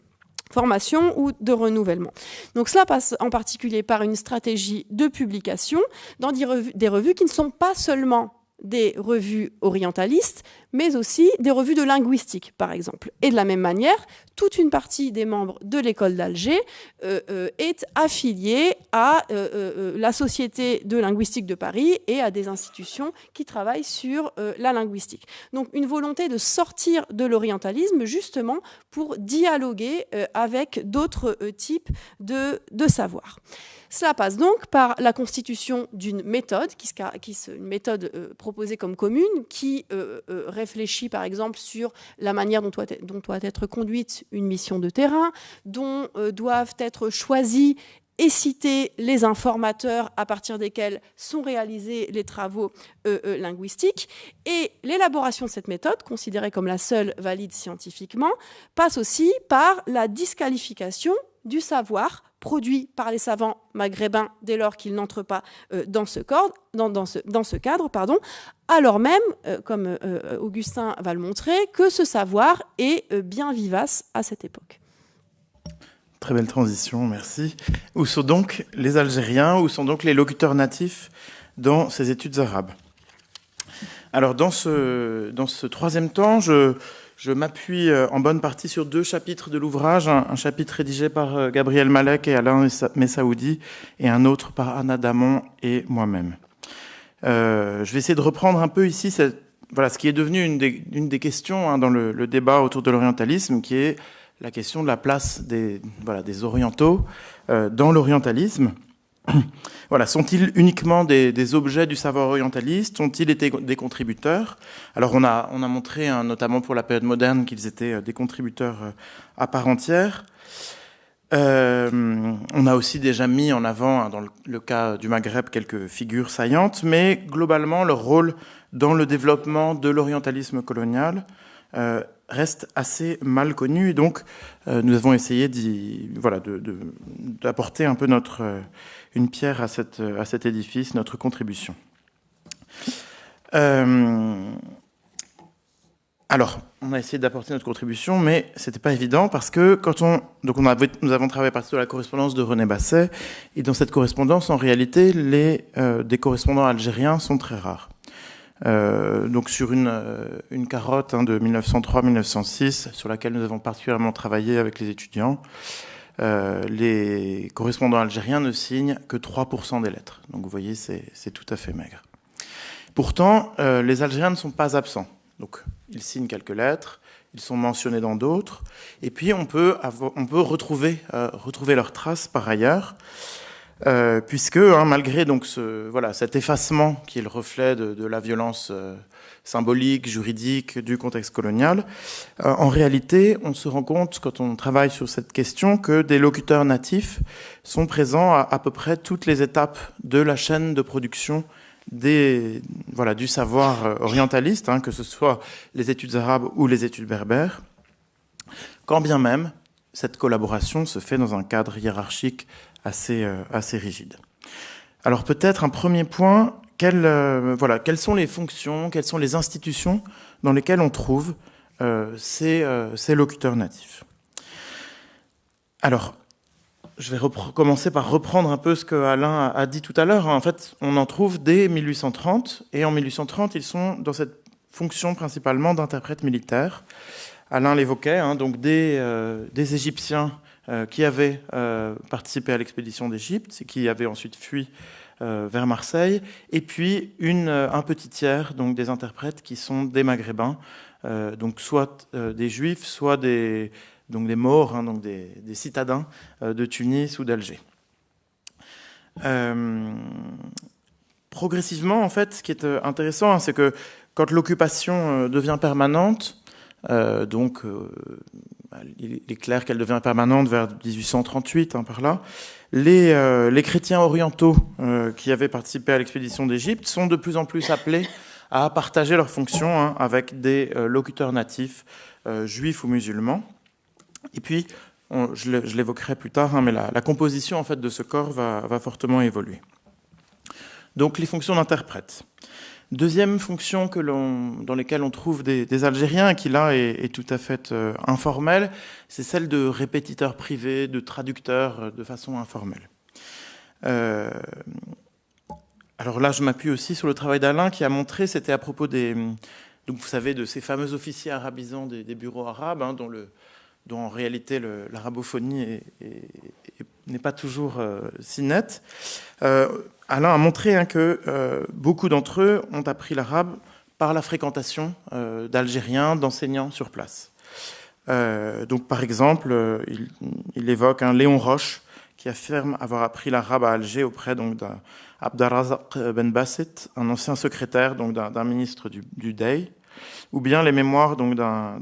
formation ou de renouvellement. Donc cela passe en particulier par une stratégie de publication dans des revues qui ne sont pas seulement des revues orientalistes, mais aussi des revues de linguistique, par exemple. Et de la même manière, toute une partie des membres de l'école d'Alger est affiliée à la Société de linguistique de Paris et à des institutions qui travaillent sur la linguistique. Donc une volonté de sortir de l'orientalisme, justement, pour dialoguer avec d'autres types de savoir. Cela passe donc par la constitution d'une méthode, une méthode proposée comme commune, qui réfléchit par exemple sur la manière dont doit être conduite une mission de terrain, dont doivent être choisis et citer les informateurs à partir desquels sont réalisés les travaux linguistiques. Et l'élaboration de cette méthode, considérée comme la seule valide scientifiquement, passe aussi par la disqualification du savoir produit par les savants maghrébins dès lors qu'ils n'entrent pas dans ce cadre, alors même, comme Augustin va le montrer, que ce savoir est bien vivace à cette époque. Très belle transition, merci. Où sont donc les Algériens, où sont donc les locuteurs natifs dans ces études arabes? Alors dans ce troisième temps, je m'appuie en bonne partie sur deux chapitres de l'ouvrage, un chapitre rédigé par Gabriel Malek et Alain Messaoudi, et un autre par Anna Damon et moi-même. Je vais essayer de reprendre un peu ici ce qui est devenu une des questions dans le débat autour de l'orientalisme, qui est la question de la place des orientaux dans l'orientalisme. Sont-ils uniquement des objets du savoir orientaliste? Ont-ils été des contributeurs? Alors on a montré, notamment pour la période moderne, qu'ils étaient des contributeurs à part entière. On a aussi déjà mis en avant, dans le cas du Maghreb, quelques figures saillantes, mais globalement, leur rôle dans le développement de l'orientalisme colonial reste assez mal connu. Et donc, nous avons essayé d'apporter un peu une pierre à cet édifice, notre contribution. Alors, on a essayé d'apporter notre contribution, mais c'était pas évident parce que nous avons travaillé à partir de la correspondance de René Basset, et dans cette correspondance, en réalité, des correspondants algériens sont très rares. Donc sur une carotte de 1903-1906, sur laquelle nous avons particulièrement travaillé avec les étudiants, les correspondants algériens ne signent que 3% des lettres. Donc vous voyez, c'est tout à fait maigre. Pourtant, les Algériens ne sont pas absents. Donc ils signent quelques lettres, ils sont mentionnés dans d'autres, et puis on peut retrouver leurs traces par ailleurs. Puisque malgré donc cet effacement qui est le reflet de la violence symbolique, juridique du contexte colonial, en réalité, on se rend compte quand on travaille sur cette question que des locuteurs natifs sont présents à peu près toutes les étapes de la chaîne de production du savoir orientaliste, que ce soit les études arabes ou les études berbères, quand bien même cette collaboration se fait dans un cadre hiérarchique assez rigide. Alors peut-être un premier point, quelles sont les fonctions, quelles sont les institutions dans lesquelles on trouve ces locuteurs natifs. Alors, je vais commencer par reprendre un peu ce que Alain a dit tout à l'heure. En fait, on en trouve dès 1830, et en 1830, ils sont dans cette fonction principalement d'interprètes militaires. Alain l'évoquait, donc des Égyptiens qui avaient participé à l'expédition d'Égypte et qui avaient ensuite fui vers Marseille, et puis un petit tiers donc des interprètes qui sont des Maghrébins, donc soit des Juifs, soit des Maures, donc des citadins de Tunis ou d'Alger. Progressivement, en fait, ce qui est intéressant, c'est que quand l'occupation devient permanente, il est clair qu'elle devient permanente vers 1838, par là. Les chrétiens orientaux qui avaient participé à l'expédition d'Égypte sont de plus en plus appelés à partager leurs fonctions avec des locuteurs natifs, juifs ou musulmans. Et puis, je l'évoquerai plus tard, mais la composition en fait de ce corps va fortement évoluer. Donc, les fonctions d'interprète. Deuxième fonction dans laquelle on trouve des Algériens, qui là est tout à fait informelle, c'est celle de répétiteur privé, de traducteur de façon informelle. Alors là, je m'appuie aussi sur le travail d'Alain qui a montré, c'était à propos donc vous savez, de ces fameux officiers arabisants des bureaux arabes, hein, dont en réalité l'arabophonie n'est pas toujours si nette. Alain a montré hein, que beaucoup d'entre eux ont appris l'arabe par la fréquentation d'Algériens, d'enseignants sur place. Donc par exemple, il évoque Léon Roche, qui affirme avoir appris l'arabe à Alger auprès d'Abdelrazak Ben Basset, un ancien secrétaire d'un ministre du Dey, ou bien les mémoires d'un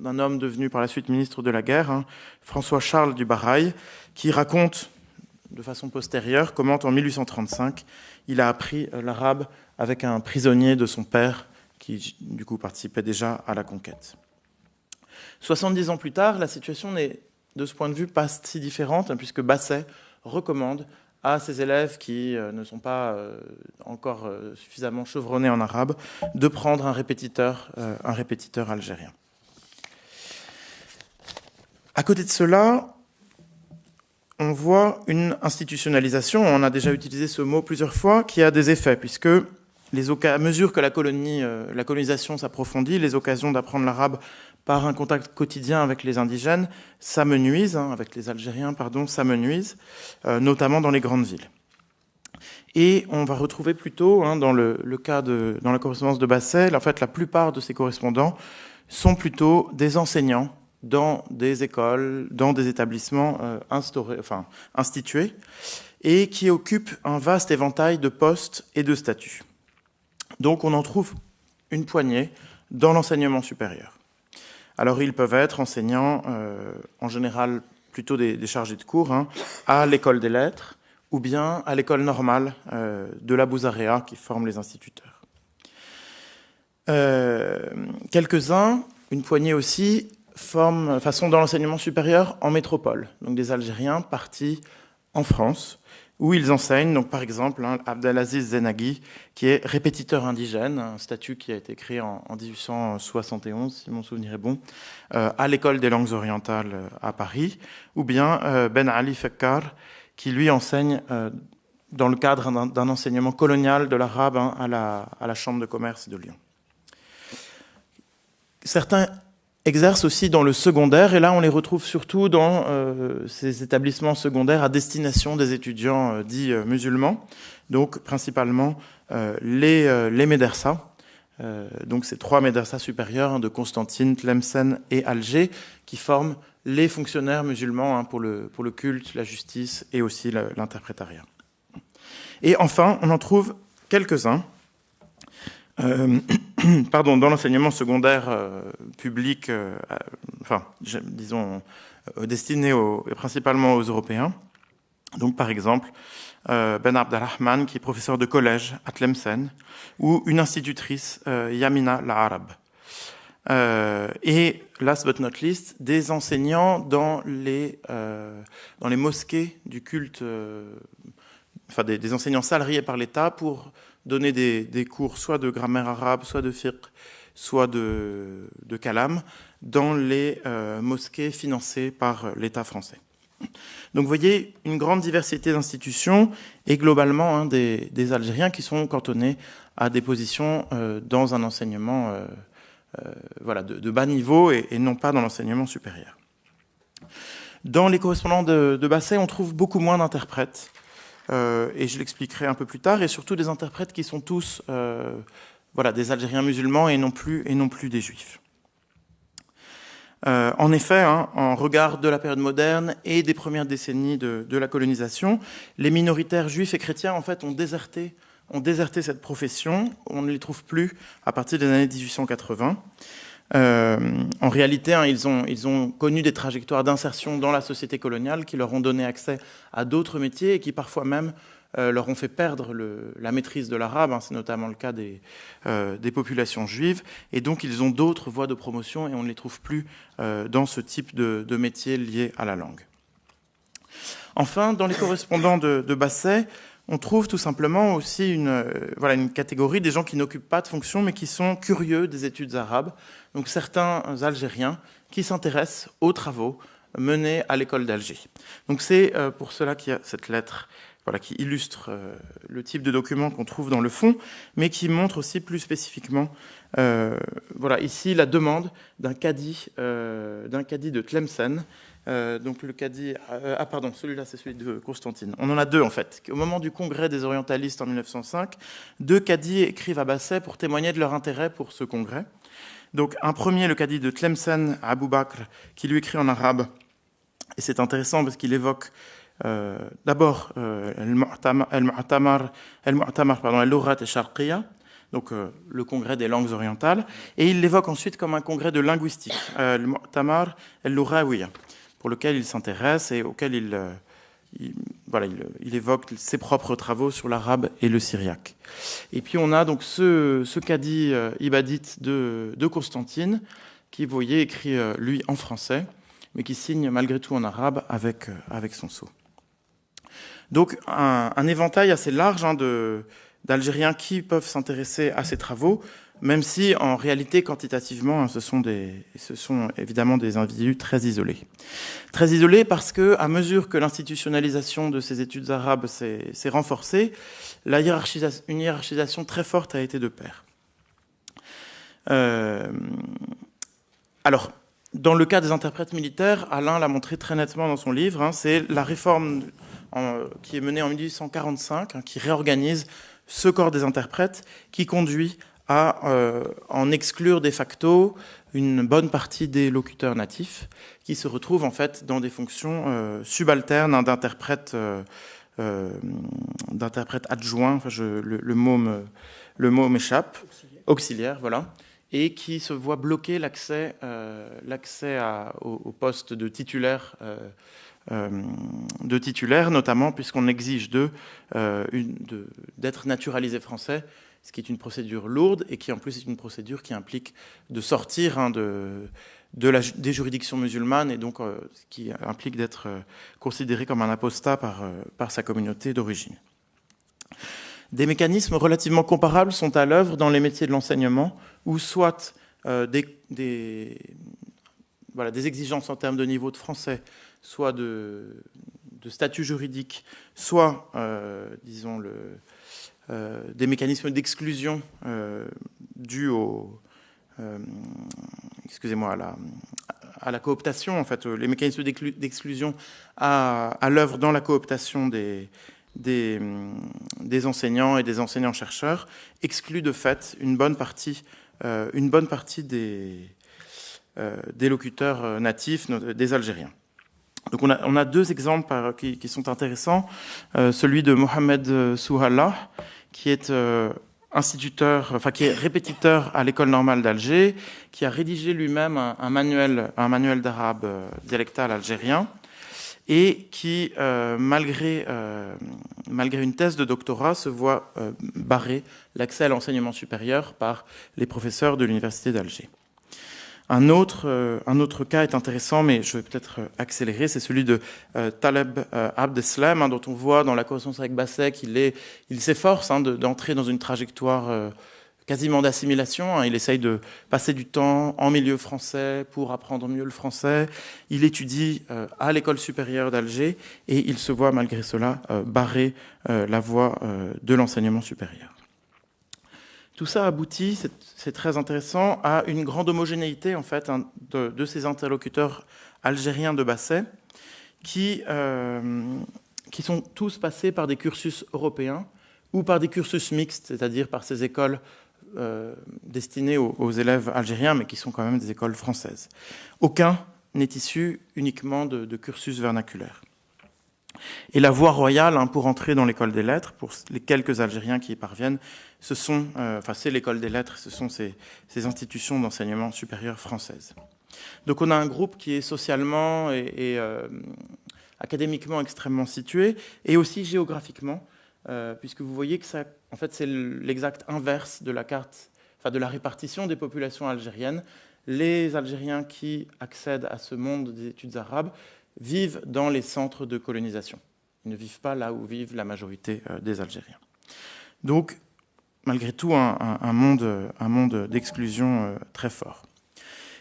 homme devenu par la suite ministre de la Guerre, hein, François-Charles du Barail, qui raconte de façon postérieure comment en 1835, il a appris l'arabe avec un prisonnier de son père qui du coup participait déjà à la conquête. 70 ans plus tard, la situation n'est de ce point de vue pas si différente, hein, puisque Basset recommande à ses élèves qui ne sont pas encore suffisamment chevronnés en arabe de prendre un répétiteur algérien. À côté de cela, on voit une institutionnalisation, on a déjà utilisé ce mot plusieurs fois, qui a des effets, puisque à mesure que la colonisation s'approfondit, les occasions d'apprendre l'arabe par un contact quotidien avec les indigènes s'amenuisent, avec les Algériens, s'amenuisent, notamment dans les grandes villes. Et on va retrouver plutôt, dans la correspondance de Basset, en fait, la plupart de ces correspondants sont plutôt des enseignants dans des écoles, dans des établissements institués, et qui occupent un vaste éventail de postes et de statuts. Donc on en trouve une poignée dans l'enseignement supérieur. Alors ils peuvent être enseignants, en général plutôt des chargés de cours, à l'école des lettres, ou bien à l'école normale de la Bouzarea qui forme les instituteurs. Quelques-uns, une poignée aussi, sont dans l'enseignement supérieur en métropole, donc des Algériens partis en France, où ils enseignent, donc par exemple, Abdelaziz Zenaghi, qui est répétiteur indigène, un statut qui a été créé en 1871, si mon souvenir est bon, à l'école des langues orientales à Paris, ou bien Ben Ali Fekkar, qui lui enseigne dans le cadre d'un enseignement colonial de l'arabe à la Chambre de commerce de Lyon. Certains exercent aussi dans le secondaire, et là on les retrouve surtout dans ces établissements secondaires à destination des étudiants dits musulmans, donc principalement les médersas, donc ces 3 médersas supérieurs de Constantine, Tlemcen et Alger, qui forment les fonctionnaires musulmans pour le culte, la justice et aussi l'interprétariat. Et enfin, on en trouve quelques-uns dans l'enseignement secondaire public, destiné principalement aux Européens. Donc, par exemple, Ben Abdelrahman, qui est professeur de collège à Tlemcen, ou une institutrice, Yamina Laharab. Et, last but not least, des enseignants dans les mosquées du culte, des enseignants salariés par l'État pour donner des cours soit de grammaire arabe, soit de fiqh, soit de kalam, dans les mosquées financées par l'État français. Donc vous voyez une grande diversité d'institutions et globalement des Algériens qui sont cantonnés à des positions dans un enseignement de bas niveau et non pas dans l'enseignement supérieur. Dans les correspondants de Basset, on trouve beaucoup moins d'interprètes. Et je l'expliquerai un peu plus tard, et surtout des interprètes qui sont tous des Algériens musulmans et non plus des Juifs. En effet, en regard de la période moderne et des premières décennies de la colonisation, les minoritaires juifs et chrétiens en fait ont déserté cette profession. On ne les trouve plus à partir des années 1880. En réalité, ils ont connu des trajectoires d'insertion dans la société coloniale qui leur ont donné accès à d'autres métiers et qui parfois même leur ont fait perdre la maîtrise de l'arabe. C'est notamment le cas des populations juives. Et donc, ils ont d'autres voies de promotion et on ne les trouve plus dans ce type de métiers liés à la langue. Enfin, dans les correspondants de Basset, on trouve tout simplement aussi une catégorie des gens qui n'occupent pas de fonction mais qui sont curieux des études arabes. Donc certains Algériens qui s'intéressent aux travaux menés à l'école d'Alger. Donc c'est pour cela qu'il y a cette lettre voilà, qui illustre le type de document qu'on trouve dans le fond, mais qui montre aussi plus spécifiquement, voilà, ici la demande d'un cadi de Tlemcen. Donc le cadi, pardon, celui-là c'est celui de Constantine. On en a deux en fait. Au moment du congrès des orientalistes en 1905, deux cadis écrivent à Basset pour témoigner de leur intérêt pour ce congrès. Donc un premier, le cadi de Tlemcen, Abou Bakr, qui lui écrit en arabe. Et c'est intéressant parce qu'il évoque d'abord al-Mu'tamar al-Lughat al-Sharqiyya, donc le congrès des langues orientales, et il l'évoque ensuite comme un congrès de linguistique, al-Mu'tamar al-Lughawiyya, pour lequel il s'intéresse et auquel il évoque ses propres travaux sur l'arabe et le syriaque. Et puis on a donc ce cadi ibadite de Constantine, qui, vous voyez, écrit lui en français, mais qui signe malgré tout en arabe avec son sceau. Donc un éventail assez large d'Algériens qui peuvent s'intéresser à ces travaux, même si en réalité, quantitativement, ce sont évidemment des individus très isolés. Très isolés parce que, à mesure que l'institutionnalisation de ces études arabes s'est renforcée, une hiérarchisation très forte a été de pair. Alors, dans le cas des interprètes militaires, Alain l'a montré très nettement dans son livre, c'est la réforme qui est menée en 1845, qui réorganise ce corps des interprètes, qui conduit à en exclure de facto une bonne partie des locuteurs natifs, qui se retrouvent en fait dans des fonctions subalternes d'interprètes adjoints, enfin le mot m'échappe, auxiliaire, voilà, et qui se voient bloquer l'accès au poste de titulaire, notamment puisqu'on exige d'être naturalisé français, ce qui est une procédure lourde et qui en plus est une procédure qui implique de sortir des juridictions musulmanes et donc qui implique d'être considéré comme un apostat par sa communauté d'origine. Des mécanismes relativement comparables sont à l'œuvre dans les métiers de l'enseignement, où soit des exigences en termes de niveau de français, soit de statut juridique, soit, des mécanismes d'exclusion dus à la cooptation, en fait, les mécanismes d'exclusion à l'œuvre dans la cooptation des enseignants et des enseignants-chercheurs excluent de fait une bonne partie des locuteurs natifs, des Algériens. Donc on a deux exemples qui sont intéressants. Celui de Mohamed Souhallah, qui est qui est répétiteur à l'école normale d'Alger, qui a rédigé lui-même un manuel d'arabe dialectal algérien, et qui, malgré une thèse de doctorat, se voit barrer l'accès à l'enseignement supérieur par les professeurs de l'université d'Alger. Un autre cas est intéressant, mais je vais peut-être accélérer, c'est celui de Taleb Abdeslam, dont on voit dans la correspondance avec Basset qu'il s'efforce d'entrer dans une trajectoire quasiment d'assimilation. Il essaye de passer du temps en milieu français pour apprendre mieux le français. Il étudie à l'école supérieure d'Alger et il se voit malgré cela barrer la voie de l'enseignement supérieur. Tout ça aboutit, c'est très intéressant, à une grande homogénéité en fait de ces interlocuteurs algériens de Basset qui sont tous passés par des cursus européens ou par des cursus mixtes, c'est-à-dire par ces écoles destinées aux élèves algériens, mais qui sont quand même des écoles françaises. Aucun n'est issu uniquement de cursus vernaculaires. Et la voie royale pour entrer dans l'école des lettres, pour les quelques Algériens qui y parviennent, c'est l'école des lettres, ce sont ces institutions d'enseignement supérieur françaises. Donc on a un groupe qui est socialement et académiquement extrêmement situé, et aussi géographiquement, puisque vous voyez que ça, en fait, c'est l'exact inverse de la carte, de la répartition des populations algériennes. Les Algériens qui accèdent à ce monde des études arabes vivent dans les centres de colonisation. Ils ne vivent pas là où vivent la majorité des Algériens. Donc, malgré tout, un monde d'exclusion très fort.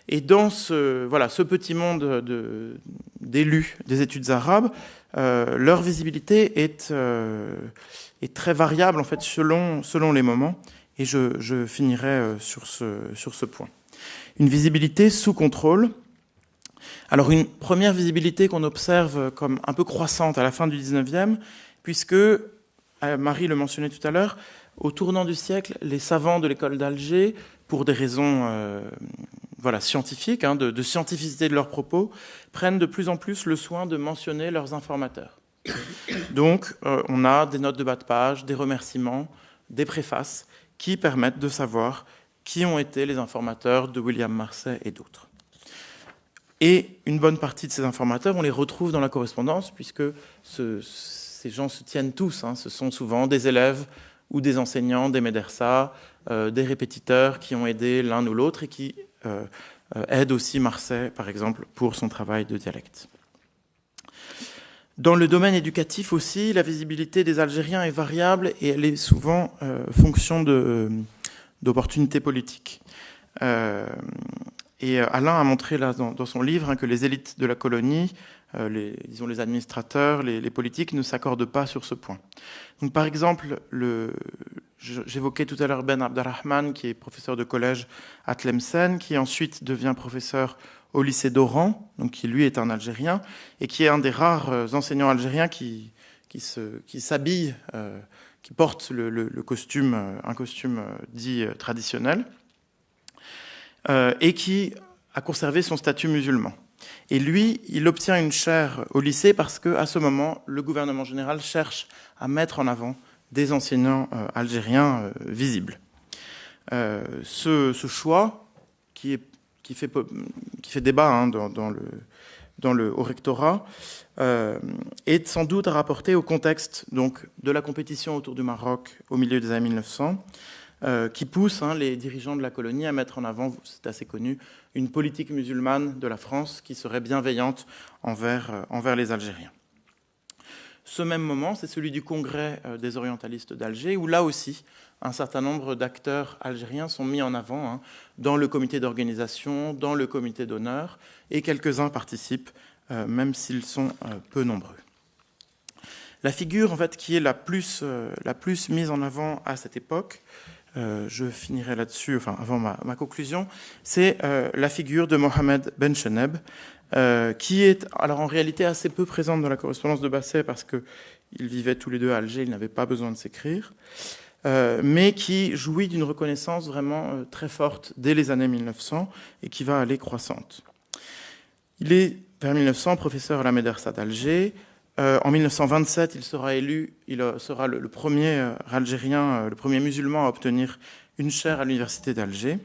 Et dans ce petit monde d'élus des études arabes, leur visibilité est très variable en fait, selon les moments, et je finirai sur ce point. Une visibilité sous contrôle. Alors une première visibilité qu'on observe comme un peu croissante à la fin du 19e, puisque, Marie le mentionnait tout à l'heure, au tournant du siècle, les savants de l'école d'Alger, pour des raisons scientifiques, de scientificité de leurs propos, prennent de plus en plus le soin de mentionner leurs informateurs. Donc on a des notes de bas de page, des remerciements, des préfaces qui permettent de savoir qui ont été les informateurs de William Marsay et d'autres. Et une bonne partie de ces informateurs, on les retrouve dans la correspondance, puisque ces gens se tiennent tous. Ce sont souvent des élèves ou des enseignants, des médersa, des répétiteurs qui ont aidé l'un ou l'autre et qui aident aussi Marsay, par exemple, pour son travail de dialecte. Dans le domaine éducatif aussi, la visibilité des Algériens est variable et elle est souvent fonction d'opportunités politiques. Et Alain a montré là, dans son livre que les élites de la colonie, les administrateurs, les politiques ne s'accordent pas sur ce point. Donc, par exemple, j'évoquais tout à l'heure Ben Abdelrahman, qui est professeur de collège à Tlemcen, qui ensuite devient professeur au lycée d'Oran, donc qui lui est un Algérien, et qui est un des rares enseignants algériens qui s'habille, qui porte un costume dit traditionnel, et qui a conservé son statut musulman. Et lui, il obtient une chaire au lycée parce qu'à ce moment, le gouvernement général cherche à mettre en avant des enseignants algériens visibles. Ce choix, qui fait débat au rectorat, est sans doute à rapporter au contexte donc, de la compétition autour du Maroc au milieu des années 1900, qui pousse les dirigeants de la colonie à mettre en avant, c'est assez connu, une politique musulmane de la France qui serait bienveillante envers les Algériens. Ce même moment, c'est celui du congrès des orientalistes d'Alger, où là aussi, un certain nombre d'acteurs algériens sont mis en avant dans le comité d'organisation, dans le comité d'honneur, et quelques-uns participent, même s'ils sont peu nombreux. La figure en fait, qui est la plus mise en avant à cette époque, je finirai là-dessus, avant ma conclusion, c'est la figure de Mohamed Ben Cheneb, qui est alors en réalité assez peu présente dans la correspondance de Basset parce qu'ils vivaient tous les deux à Alger, ils n'avaient pas besoin de s'écrire, mais qui jouit d'une reconnaissance vraiment très forte dès les années 1900 et qui va aller croissante. Il est, vers 1900, professeur à la Médersa d'Alger. En 1927, il sera le premier Algérien, le premier musulman à obtenir une chaire à l'université d'Alger.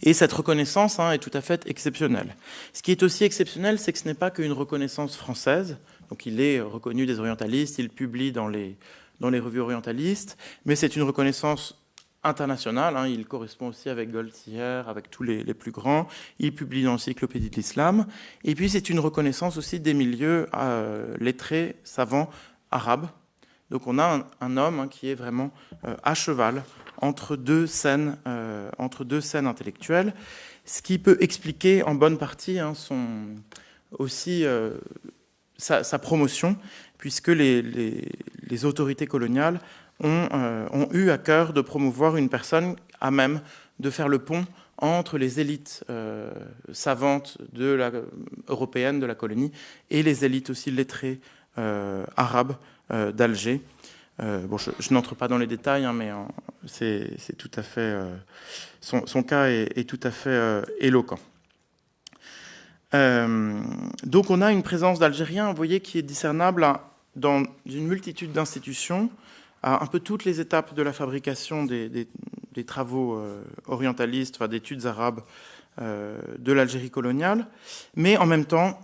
Et cette reconnaissance est tout à fait exceptionnelle. Ce qui est aussi exceptionnel, c'est que ce n'est pas qu'une reconnaissance française. Donc il est reconnu des orientalistes, il publie dans les revues orientalistes, mais c'est une reconnaissance internationale. Il correspond aussi avec Goldziher, avec tous les plus grands. Il publie dans l'Encyclopédie de l'Islam. Et puis c'est une reconnaissance aussi des milieux lettrés, savants, arabes. Donc on a un homme qui est vraiment à cheval entre deux scènes intellectuelles, ce qui peut expliquer en bonne partie sa promotion, puisque les autorités coloniales ont eu à cœur de promouvoir une personne à même de faire le pont entre les élites savantes européennes de la colonie et les élites aussi lettrées arabes d'Alger. Je n'entre pas dans les détails, mais c'est tout à fait son cas est tout à fait éloquent. Donc on a une présence d'Algériens, vous voyez, qui est discernable dans une multitude d'institutions, à un peu toutes les étapes de la fabrication des travaux orientalistes, d'études arabes de l'Algérie coloniale, mais en même temps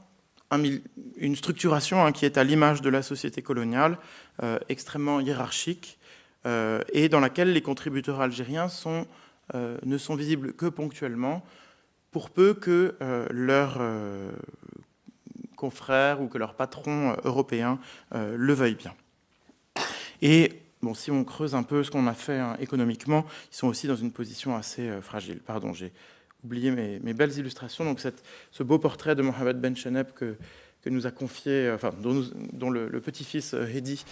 une structuration qui est à l'image de la société coloniale, extrêmement hiérarchique, et dans laquelle les contributeurs algériens ne sont visibles que ponctuellement, pour peu que leurs confrères ou que leurs patrons européens le veuillent bien. Et si on creuse un peu ce qu'on a fait économiquement, ils sont aussi dans une position assez fragile. Pardon, j'ai oublié mes belles illustrations. Donc ce beau portrait de Mohamed Ben Cheneb que nous a confié, dont le petit-fils Hedi,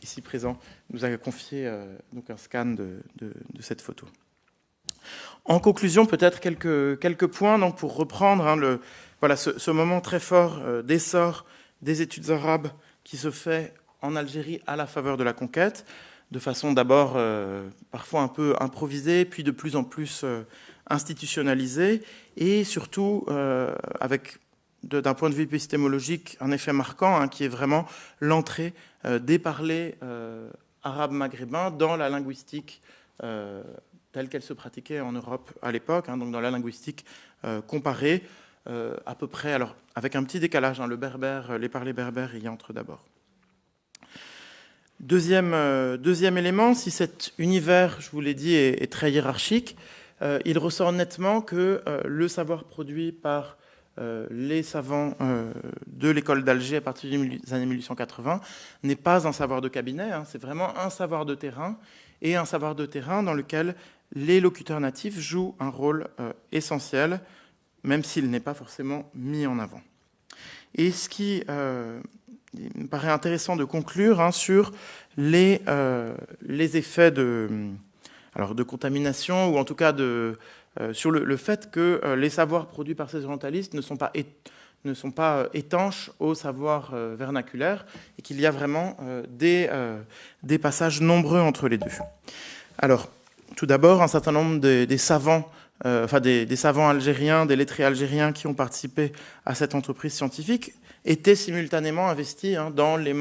ici présent, nous a confié donc un scan de cette photo. En conclusion, peut-être quelques points donc, pour reprendre ce moment très fort d'essor des études arabes qui se fait en Algérie à la faveur de la conquête, de façon d'abord parfois un peu improvisée, puis de plus en plus institutionnalisée, et surtout avec, d'un point de vue épistémologique, un effet marquant qui est vraiment l'entrée des parlers arabes maghrébins dans la linguistique telle qu'elle se pratiquait en Europe à l'époque, donc dans la linguistique comparée, à peu près, alors avec un petit décalage, le berbère, les parlers berbères y entrent d'abord. Deuxième élément, si cet univers, je vous l'ai dit, est très hiérarchique, il ressort nettement que le savoir produit par les savants de l'école d'Alger à partir des années 1880 n'est pas un savoir de cabinet, c'est vraiment un savoir de terrain, et un savoir de terrain dans lequel les locuteurs natifs jouent un rôle essentiel, même s'il n'est pas forcément mis en avant. Et ce qui il me paraît intéressant de conclure sur les effets de contamination, ou en tout cas sur le fait que les savoirs produits par ces orientalistes ne sont pas étanches aux savoirs vernaculaires, et qu'il y a vraiment des passages nombreux entre les deux. Alors, tout d'abord, un certain nombre des savants, des savants algériens, des lettrés algériens qui ont participé à cette entreprise scientifique étaient simultanément investis dans les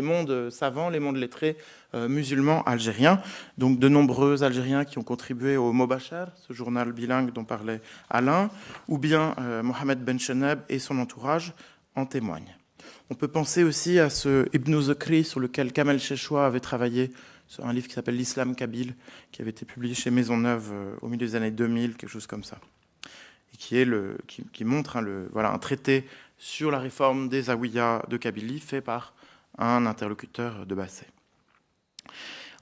mondes savants, les mondes lettrés musulmans algériens. Donc de nombreux Algériens qui ont contribué au Mobachar, ce journal bilingue dont parlait Alain, ou bien Mohamed Ben Cheneb et son entourage en témoignent. On peut penser aussi à ce Ibn Zakri sur lequel Kamel Cheshwa avait travaillé, sur un livre qui s'appelle L'Islam Kabyle, qui avait été publié chez Maisonneuve au milieu des années 2000, quelque chose comme ça, et qui montre un traité sur la réforme des Zaouïas de Kabylie fait par un interlocuteur de Basset.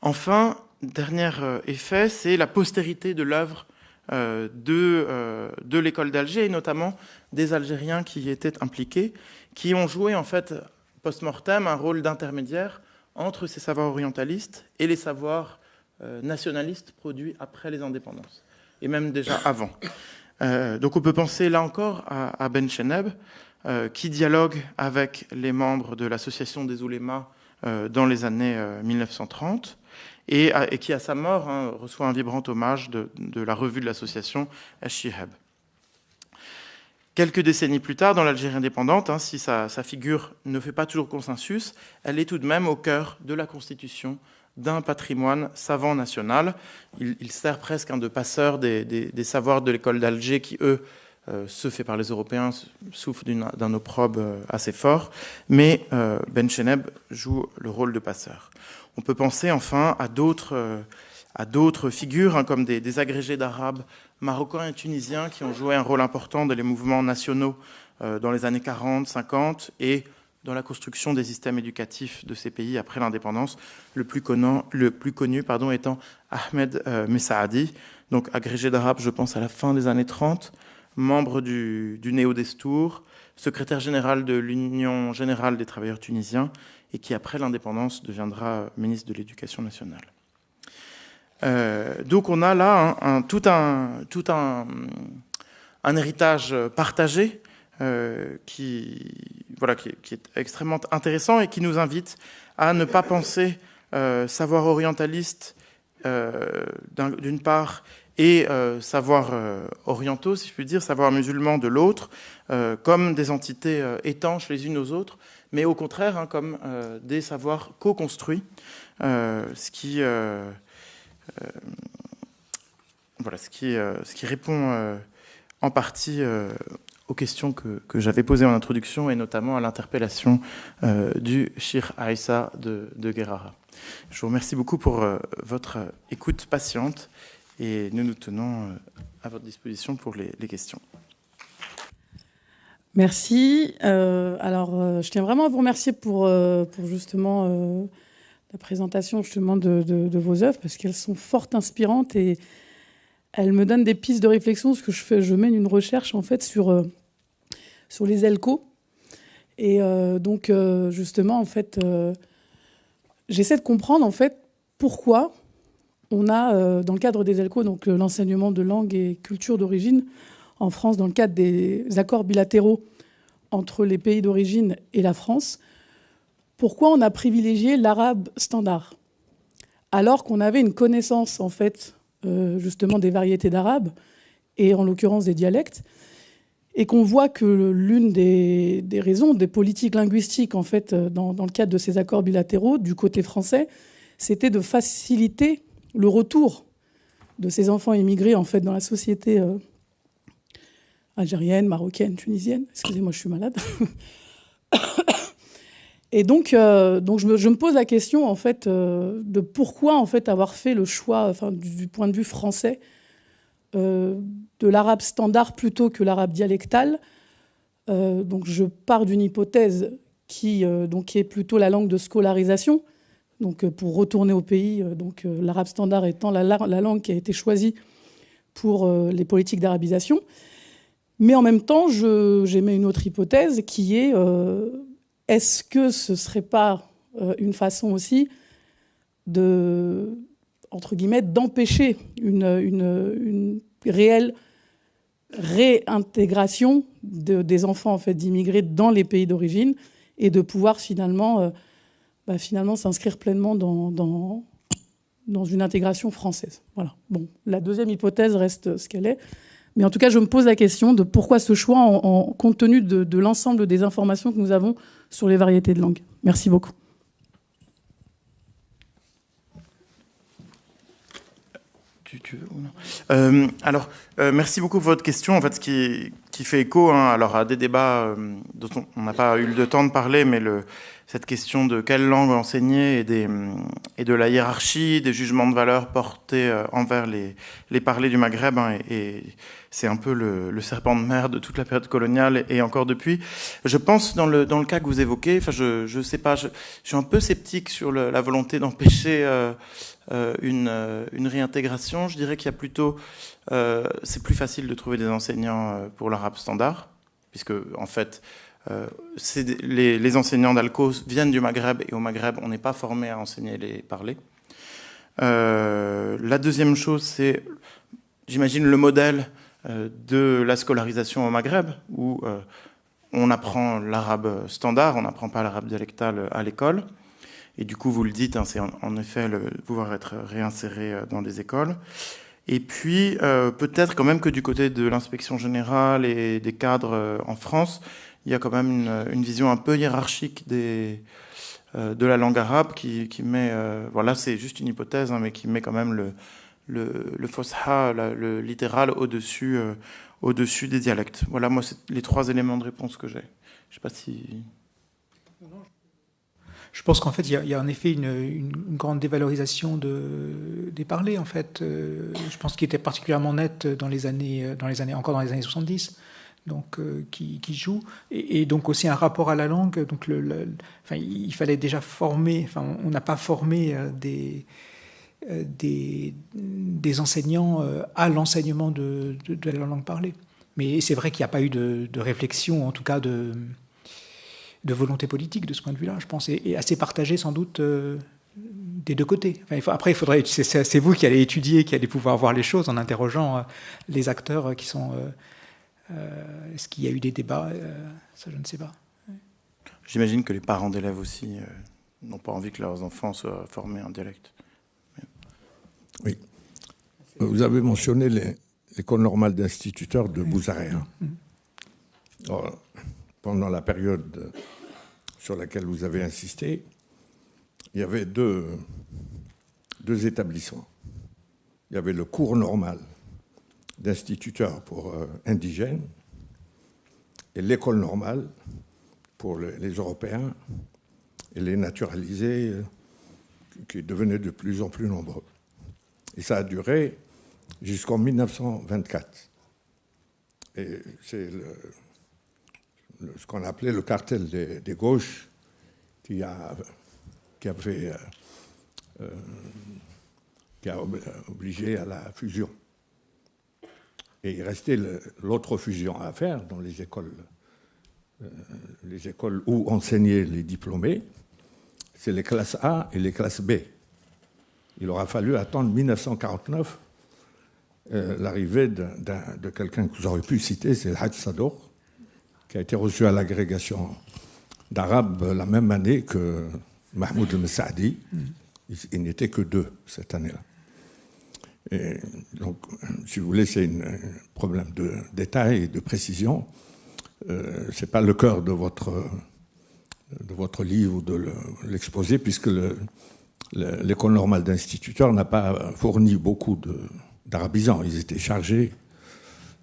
Enfin, dernier effet, c'est la postérité de l'œuvre de l'école d'Alger, et notamment des Algériens qui y étaient impliqués, qui ont joué en fait post-mortem un rôle d'intermédiaire entre ces savoirs orientalistes et les savoirs nationalistes produits après les indépendances, et même déjà avant. Donc on peut penser là encore à Ben Cheneb, qui dialogue avec les membres de l'association des oulémas dans les années 1930, et qui, à sa mort, reçoit un vibrant hommage de la revue de l'association Ash-Shihab. Quelques décennies plus tard, dans l'Algérie indépendante, si sa figure ne fait pas toujours consensus, elle est tout de même au cœur de la constitution d'un patrimoine savant national. Il sert presque de passeur des savoirs de l'école d'Alger qui, eux, ceux faits par les Européens, souffrent d'un opprobre assez fort, mais Ben Cheneb joue le rôle de passeur. On peut penser enfin à d'autres figures, comme des agrégés d'arabes marocains et tunisiens qui ont joué un rôle important dans les mouvements nationaux dans les années 40, 50 et dans la construction des systèmes éducatifs de ces pays après l'indépendance, le plus connu étant Ahmed Messaadi, donc agrégé d'arabe, je pense, à la fin des années 30, membre du Néo-Destour, secrétaire général de l'Union générale des travailleurs tunisiens, et qui, après l'indépendance, deviendra ministre de l'Éducation nationale. Donc on a là tout un héritage partagé qui est extrêmement intéressant et qui nous invite à ne pas penser savoir orientaliste d'une part et savoir orientaux, si je puis dire, savoir musulman de l'autre, comme des entités étanches les unes aux autres, mais au contraire comme des savoirs co-construits, ce qui répond en partie aux questions que j'avais posées en introduction, et notamment à l'interpellation du Cheikh Aïssa de Guerrara. Je vous remercie beaucoup pour votre écoute patiente, et nous nous tenons à votre disposition pour les questions. Merci. Je tiens vraiment à vous remercier pour justement la présentation justement de vos œuvres, parce qu'elles sont fort inspirantes et elles me donnent des pistes de réflexion, parce que je mène une recherche en fait sur les ELCO, Et donc, justement, en fait, j'essaie de comprendre, en fait, pourquoi on a, dans le cadre des ELCO, donc l'enseignement de langue et culture d'origine, en France, dans le cadre des accords bilatéraux entre les pays d'origine et la France, pourquoi on a privilégié l'arabe standard, alors qu'on avait une connaissance, en fait, justement, des variétés d'arabe, et en l'occurrence des dialectes, et qu'on voit que l'une des raisons des politiques linguistiques, en fait, dans le cadre de ces accords bilatéraux, du côté français, c'était de faciliter le retour de ces enfants immigrés, en fait, dans la société algérienne, marocaine, tunisienne. Excusez-moi, je suis malade. Et donc je me pose la question, en fait, de pourquoi, en fait, avoir fait le choix, enfin, du point de vue français, de l'arabe standard plutôt que l'arabe dialectal. Donc je pars d'une hypothèse qui est plutôt la langue de scolarisation. Donc pour retourner au pays, l'arabe standard étant la langue qui a été choisie pour les politiques d'arabisation. Mais en même temps, j'émets une autre hypothèse qui est est-ce que ce ne serait pas une façon aussi de, entre guillemets, d'empêcher une réelle réintégration des enfants, en fait, d'immigrés dans les pays d'origine et de pouvoir finalement s'inscrire pleinement dans une intégration française. Voilà. Bon, la deuxième hypothèse reste ce qu'elle est. Mais en tout cas, je me pose la question de pourquoi ce choix compte tenu de l'ensemble des informations que nous avons sur les variétés de langue. Merci beaucoup. Tu veux ou non alors, merci beaucoup pour votre question. En fait, ce qui fait écho alors à des débats dont on n'a pas eu le temps de parler, mais cette question de quelle langue enseigner et de la hiérarchie, des jugements de valeur portés envers les parlers du Maghreb. Et c'est un peu le serpent de mer de toute la période coloniale et encore depuis. Je pense, dans le cas que vous évoquez, enfin, je sais pas, je suis un peu sceptique sur la volonté d'empêcher une réintégration. Je dirais qu'il y a plutôt... c'est plus facile de trouver des enseignants pour l'arabe standard, puisque, en fait, les enseignants d'ALCO viennent du Maghreb, et au Maghreb, on n'est pas formé à enseigner les parler. La deuxième chose, c'est, j'imagine, le modèle de la scolarisation au Maghreb, où on apprend l'arabe standard, on n'apprend pas l'arabe dialectal à l'école. Et du coup, vous le dites, c'est en effet le pouvoir être réinséré dans les écoles. Et puis, peut-être quand même que du côté de l'inspection générale et des cadres en France, il y a quand même une vision un peu hiérarchique de la langue arabe qui met, voilà, c'est juste une hypothèse, mais qui met quand même le fosha, le littéral, au-dessus des dialectes. Voilà, moi, c'est les trois éléments de réponse que j'ai. Je ne sais pas si... Je pense qu'en fait, il y a en effet une grande dévalorisation des parlers, en fait. Je pense qu'il était particulièrement net dans les années 70, donc qui joue. Et donc aussi un rapport à la langue. Donc il fallait déjà former, enfin, on n'a pas formé des enseignants à l'enseignement de la langue parlée. Mais c'est vrai qu'il n'y a pas eu de réflexion, en tout cas de volonté politique de ce point de vue-là, je pense, et assez partagée sans doute des deux côtés. Enfin, après, c'est vous qui allez étudier, qui allez pouvoir voir les choses en interrogeant les acteurs qui sont... est-ce qu'il y a eu des débats Ça, je ne sais pas. J'imagine que les parents d'élèves aussi n'ont pas envie que leurs enfants soient formés en dialecte. Oui. Vous avez mentionné l'école normale d'instituteurs de Bouzaré. Pendant la période sur laquelle vous avez insisté, il y avait deux établissements. Il y avait le cours normal d'instituteurs pour indigènes et l'école normale pour les Européens et les naturalisés qui devenaient de plus en plus nombreux. Et ça a duré jusqu'en 1924. Et c'est ce qu'on appelait le cartel des gauches qui a obligé à la fusion. Et il restait l'autre fusion à faire dans les écoles les écoles où enseignaient les diplômés, c'est les classes A et les classes B. Il aura fallu attendre 1949 l'arrivée de quelqu'un que vous aurez pu citer, c'est le Hadj Sadour, qui a été reçu à l'agrégation d'arabe la même année que Mahmoud el-Messaadi. Il n'était que 2 cette année-là. Et donc, si vous voulez, c'est un problème de détail et de précision. Ce n'est pas le cœur de votre livre ou de l'exposé, puisque l'école normale d'instituteurs n'a pas fourni beaucoup d'arabisants. Ils étaient chargés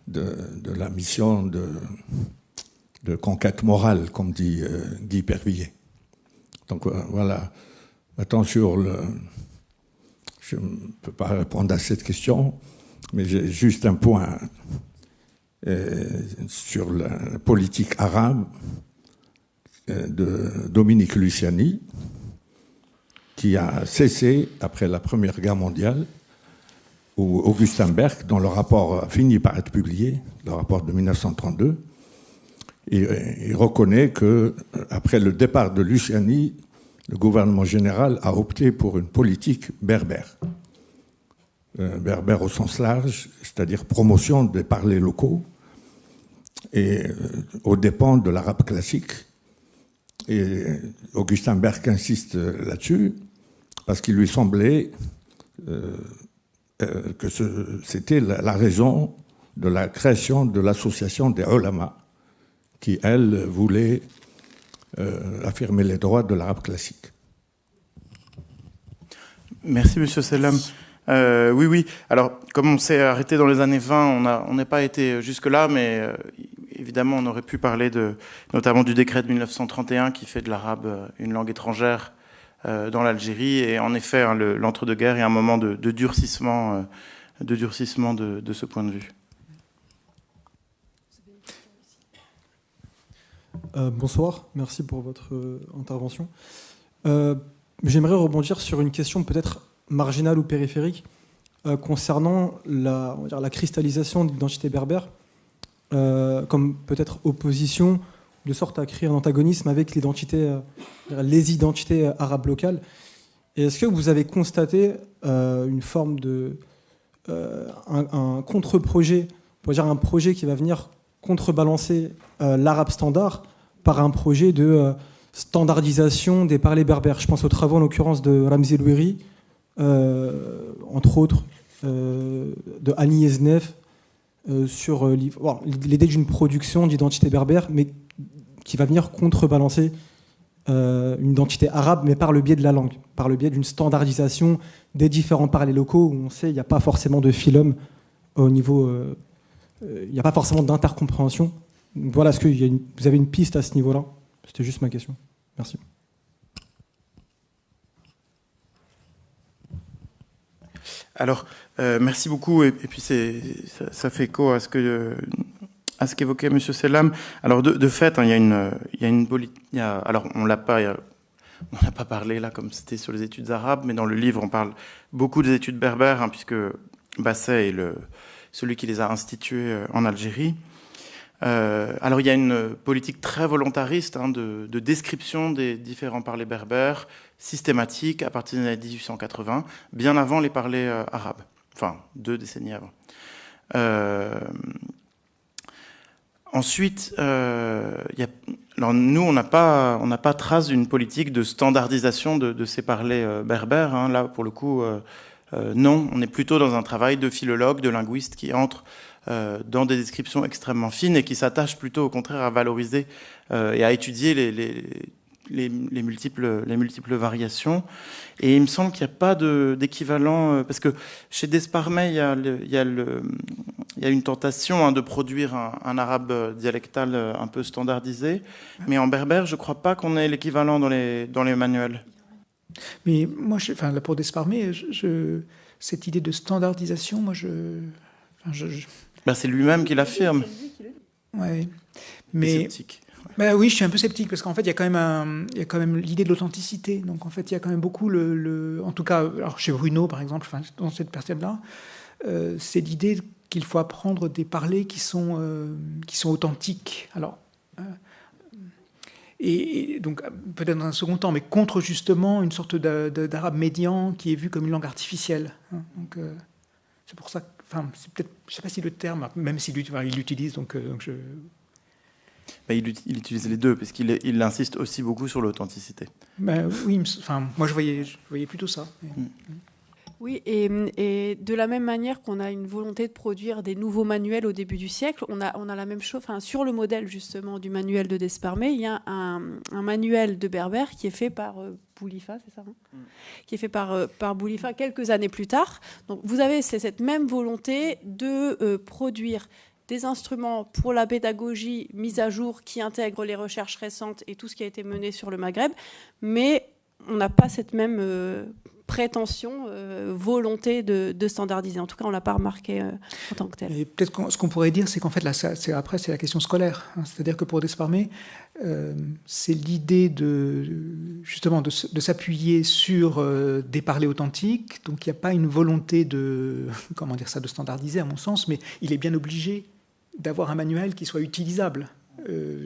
de la mission de conquête morale, comme dit Guy Pervilliers. Donc voilà. Maintenant, je ne peux pas répondre à cette question, mais j'ai juste un point sur la politique arabe de Dominique Luciani, qui a cessé après la Première Guerre mondiale, où Augustin Berg, dont le rapport a fini par être publié, le rapport de 1932, il reconnaît qu'après le départ de Luciani, le gouvernement général a opté pour une politique berbère. Berbère au sens large, c'est-à-dire promotion des parlers locaux, et aux dépens de l'arabe classique. Et Augustin Berg insiste là-dessus, parce qu'il lui semblait que c'était la raison de la création de l'association des ulama, qui, elle, voulait affirmer les droits de l'arabe classique. Merci, Monsieur Selam. Oui. Alors, comme on s'est arrêté dans les années 20, on n'a pas été jusque-là, mais évidemment, on aurait pu parler notamment du décret de 1931 qui fait de l'arabe une langue étrangère dans l'Algérie. Et en effet, hein, l'entre-deux-guerres est un moment de durcissement, de ce point de vue. Bonsoir, merci pour votre intervention. J'aimerais rebondir sur une question peut-être marginale ou périphérique concernant la cristallisation de l'identité berbère comme peut-être opposition, de sorte à créer un antagonisme avec les identités arabes locales. Et est-ce que vous avez constaté une forme de un contre-projet, on pourrait dire un projet qui va venir contrebalancer l'arabe standard par un projet de standardisation des parlers berbères? Je pense aux travaux en l'occurrence de Ramzi Louiri, entre autres de Annie Eznef, sur l'idée d'une production d'identité berbère, mais qui va venir contrebalancer une identité arabe, mais par le biais de la langue, par le biais d'une standardisation des différents parlers locaux, où on sait qu'il n'y a pas forcément de phylum au niveau... il n'y a pas forcément d'intercompréhension. Voilà, est-ce que vous avez une piste à ce niveau-là? C'était juste ma question. Merci. Alors, merci beaucoup. Et puis, ça fait écho à ce qu'évoquait M. Selam. Alors, de fait, hein, il y a une politique... Alors, on n'a pas parlé là, comme c'était sur les études arabes, mais dans le livre, on parle beaucoup des études berbères, hein, puisque Basset est celui qui les a instituées en Algérie. Alors, il y a une politique très volontariste de description des différents parlers berbères, systématique à partir des années 1880, bien avant les parlers arabes, enfin 2 décennies avant. Ensuite, alors nous, on n'a pas trace d'une politique de standardisation de ces parlers berbères. Hein. Là, pour le coup, non, on est plutôt dans un travail de philologue, de linguiste qui entre dans des descriptions extrêmement fines et qui s'attachent plutôt au contraire à valoriser et à étudier les multiples variations. Et il me semble qu'il n'y a pas d'équivalent, parce que chez Desparmet, il y a une tentation de produire un arabe dialectal un peu standardisé, mais en berbère, je ne crois pas qu'on ait l'équivalent dans les manuels. Mais moi, là, pour Desparmet, cette idée de standardisation, moi, c'est lui-même qui l'affirme. Ouais. Mais sceptique. Oui, je suis un peu sceptique parce qu'en fait, il y a quand même l'idée de l'authenticité. Donc, en fait, il y a quand même beaucoup en tout cas, alors chez Bruno, par exemple, dans cette personne-là, c'est l'idée qu'il faut apprendre des parlers qui sont authentiques. Alors, Et donc, peut-être dans un second temps, mais contre justement une sorte d'arabe médian qui est vu comme une langue artificielle. Donc, c'est pour ça que, enfin, c'est peut-être, je ne sais pas si le terme, même s'il l'utilise, donc je... Il utilise les deux, parce qu'il insiste aussi beaucoup sur l'authenticité. Oui, enfin, moi je voyais plutôt ça. Oui, et de la même manière qu'on a une volonté de produire des nouveaux manuels au début du siècle, on a la même chose, enfin, sur le modèle justement du manuel de Desparmé, il y a un manuel de Berbère qui est fait par Boulifa, c'est ça, qui est fait par Boulifa quelques années plus tard. Donc vous avez cette même volonté de produire des instruments pour la pédagogie mise à jour qui intègrent les recherches récentes et tout ce qui a été mené sur le Maghreb, mais on n'a pas cette même prétention, volonté de standardiser. En tout cas, on ne l'a pas remarqué en tant que tel. Et peut-être ce qu'on pourrait dire, c'est qu'en fait, là, après, c'est la question scolaire. C'est-à-dire que pour Desparmé, c'est l'idée justement de s'appuyer sur des parlers authentiques. Donc, il n'y a pas une volonté de standardiser, à mon sens, mais il est bien obligé d'avoir un manuel qui soit utilisable,